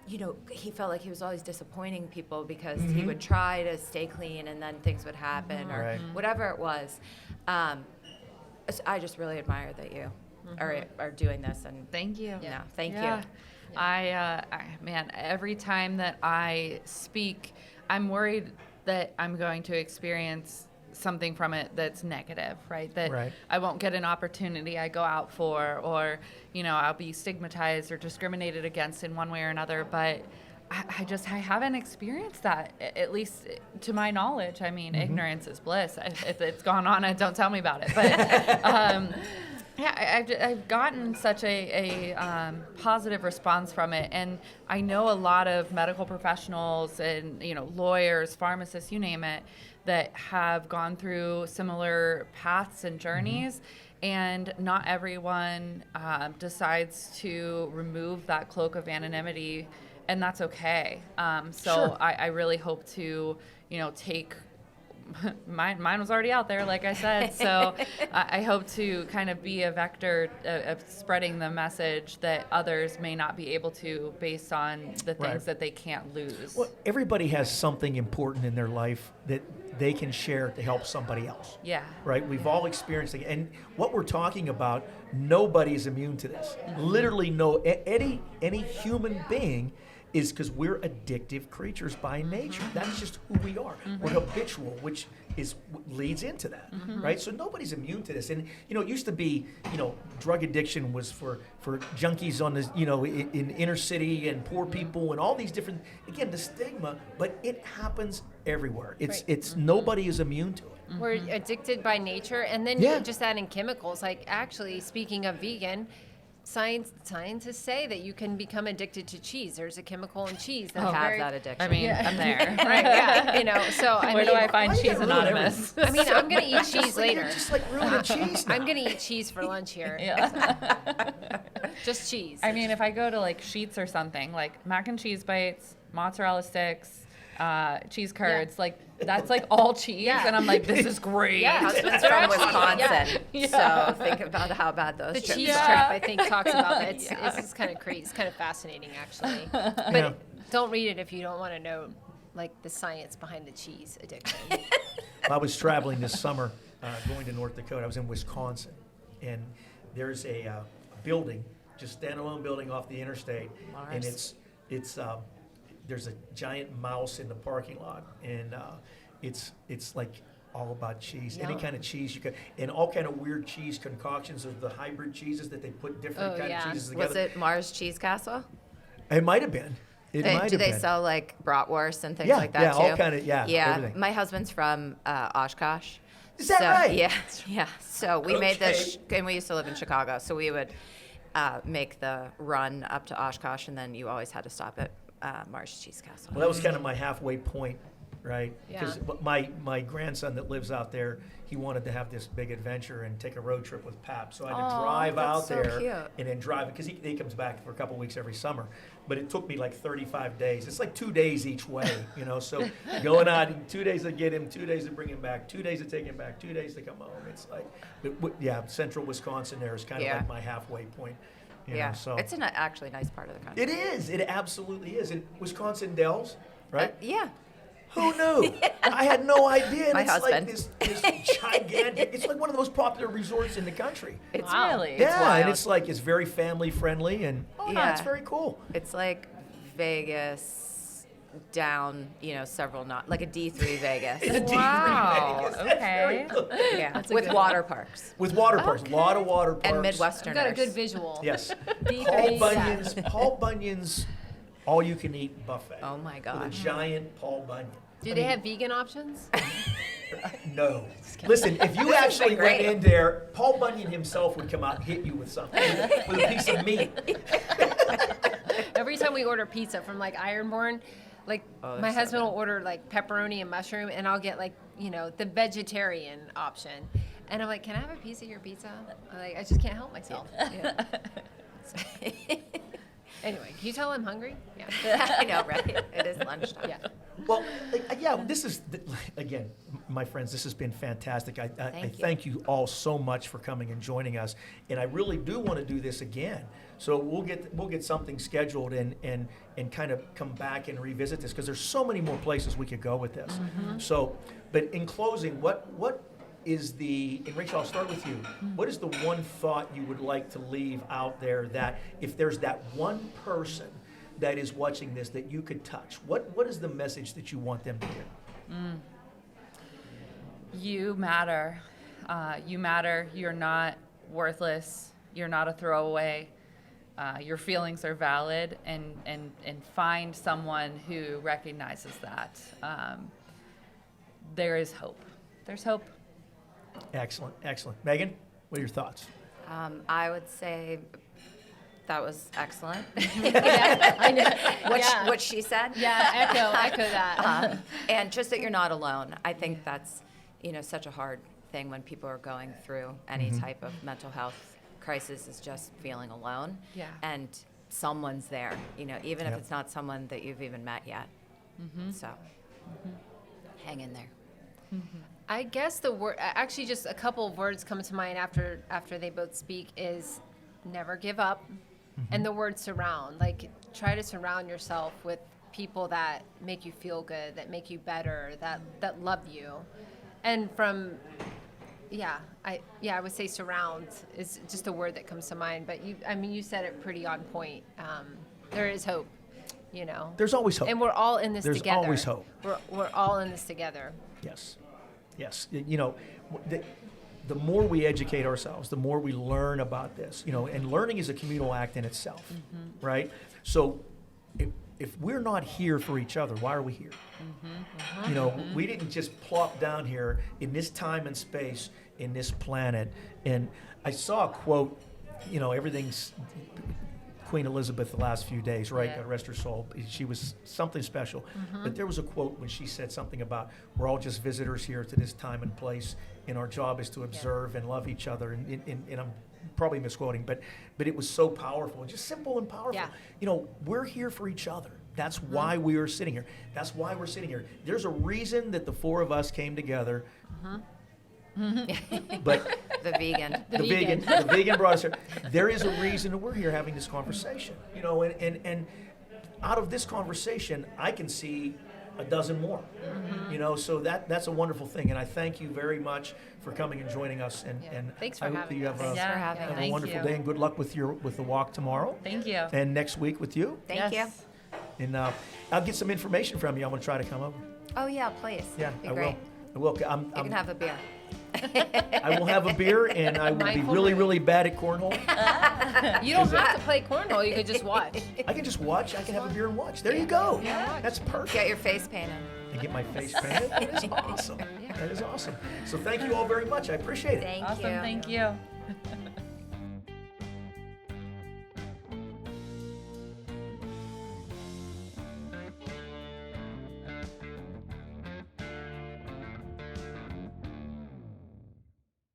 you know, he felt like he was always disappointing people because he would try to stay clean and then things would happen or Right. whatever it was. So I just really admire that you are doing this. And Thank you. no, thank Yeah. you. Man, every time that I speak, I'm worried that I'm going to experience something from it that's negative, right? That Right. I won't get an opportunity I go out for, or, you know, I'll be stigmatized or discriminated against in one way or another. But I haven't experienced that, at least to my knowledge. I mean, ignorance is bliss. If it's gone on, don't tell me about it. But yeah, I've gotten such a positive response from it, and I know a lot of medical professionals and, you know, lawyers, pharmacists, you name it, that have gone through similar paths and journeys. And not everyone decides to remove that cloak of anonymity, and that's okay. So Sure. I really hope to, you know, take mine was already out there, like I said. So I hope to kind of be a vector of spreading the message that others may not be able to, based on the things that they can't lose. Well, everybody has something important in their life that they can share to help somebody else. Yeah. Right? We've all experienced it. And what we're talking about, nobody is immune to this. Literally any human being is, because we're addictive creatures by nature. That's just who we are. We're habitual, which leads into that, right? So nobody's immune to this. And it used to be, drug addiction was for junkies on the, in inner city and poor people and all these different, again, the stigma, but it happens everywhere. It's nobody is immune to it. We're addicted by nature, and then you just add in chemicals. Like, actually, speaking of vegan, scientists say that you can become addicted to cheese. There's a chemical in cheese that's that addiction. I mean, I'm there. Right, yeah. So Where do I find Cheese Anonymous? I mean, I'm going to eat cheese later. You're just like ruining cheese now. I'm going to eat cheese for lunch here. Yeah. Just cheese. I mean, if I go to like Sheetz or something, like mac and cheese bites, mozzarella sticks, cheese curds, like that's like all cheese, and I'm like, this is great. My husband's from Wisconsin, so think about how bad those the chips cheese are. trip, I think, talks about that. It's kind of crazy. It's kind of fascinating, actually. But don't read it if you don't want to know, like, the science behind the cheese addiction. I was traveling this summer, going to North Dakota. I was in Wisconsin, and there's a building, just standalone building off the interstate, and it's there's a giant mouse in the parking lot, and it's like all about cheese. Any kind of cheese you could, and all kind of weird cheese concoctions of the hybrid cheeses that they put different kind of cheeses together. Was it Mars Cheese Castle? It might have been. Do they sell like bratwurst and things like that too? Yeah, all kind of, everything. My husband's from Oshkosh. Is that right? Yeah. So we made this, and we used to live in Chicago, so we would make the run up to Oshkosh, and then you always had to stop at Mars Cheese Castle. Well, that was kind of my halfway point, right? Yeah. Because my grandson that lives out there, he wanted to have this big adventure and take a road trip with Pap. So I had to drive out so there cute. and then drive it, because he comes back for a couple weeks every summer. But it took me like 35 days. It's like 2 days each way, So going out, 2 days to get him, 2 days to bring him back, 2 days to take him back, 2 days to come home. It's like, central Wisconsin there is kind of like my halfway point. So it's actually a nice part of the country. it is. It absolutely is. And Wisconsin Dells, right? Yeah. Who knew? I had no idea. And My it's husband. like this gigantic. It's like one of the most popular resorts in the country. It's Really? Yeah, wild. and it's like it's very family friendly, and it's very cool. It's like Vegas down, several like a D3 Vegas. Wow. Vegas. That's very Okay. good. Yeah, with water parks With water parks, a lot of water parks. and Midwesterners. I've got a good visual. Yes. D3, Paul Bunyan's all-you-can-eat buffet. Oh my With a gosh. giant Paul Bunyan. Do they have vegan options? No. Listen, if you actually went great. in there, Paul Bunyan himself would come out and hit you with something, with a piece of meat. Every time we order pizza from like Ironborn, like my so husband will order like pepperoni and mushroom, and I'll get like the vegetarian option, and I'm like, can I have a piece of your pizza? I just can't help myself. Yeah. Anyway, can you tell I'm hungry? Yeah. I know, right? It is lunchtime. Yeah. Well, this is, again, my friends, this has been fantastic. I thank you all so much for coming and joining us, and I really do want to do this again. So we'll get something scheduled and kind of come back and revisit this, because there's so many more places we could go with this. So, but in closing, what is and Rachel, I'll start with you. What is the one thought you would like to leave out there, that if there's that one person that is watching this that you could touch, what is the message that you want them to hear? You matter. You matter. You're not worthless. You're not a throwaway. Your feelings are valid, and find someone who recognizes that. There is hope. There's hope. Excellent. Meghan, what are your thoughts? I would say that was excellent. Yeah, I know. What she said. Yeah, echo that. And just that you're not alone. I think that's, such a hard thing when people are going through any type of mental health crisis, is just feeling alone. Yeah. And someone's there, even if Yep. it's not someone that you've even met yet. So hang in there. I guess the word, actually just a couple of words come to mind after they both speak is never give up, and the word surround. Like, try to surround yourself with people that make you feel good, that make you better, that love you. And from, I would say surround is just a word that comes to mind. But you said it pretty on point. There is hope, you know. There's always hope. And we're all in this There's together. always hope. We're all in this together. Yes. You know, the more we educate ourselves, the more we learn about this, you know, and learning is a communal act in itself, right? So if we're not here for each other, why are we here? You know, we didn't just plop down here in this time and space, in this planet. And I saw a quote, you know, everything's Queen Elizabeth the last few days, right? Yeah. God rest her soul. She was something special. But there was a quote when she said something about, we're all just visitors here to this time and place, and our job is to observe and love each other. And I'm probably misquoting, but it was so powerful, just simple and powerful. Yeah. You know, we're here for each other. That's why we are sitting here. That's why we're sitting here. There's a reason that the four of us came together. But The vegan. the vegan brought us here. There is a reason that we're here having this conversation, you know, and out of this conversation, I can see a dozen more, you know, so that's a wonderful thing. And I thank you very much for coming and joining us. And Thanks for I hope that having you have us. a, Thanks for having have us. a Thank wonderful you. day, and good luck with the walk tomorrow. Thank you. And next week with you. Thank you. And I'll get some information from you. I'm going to try to come over. Oh, yeah, please. Yeah, Be I great. will. You can have a beer. I will have a beer, and I will be Mindful really, break. really bad at cornhole. You don't have to play cornhole. You could just watch. I can just watch. I can have a beer and watch. There you go. Yeah. That's perfect. Get your face painted. And get my face painted. That is awesome. That is awesome. So thank you all very much. I appreciate it. Thank Awesome. you. Thank you.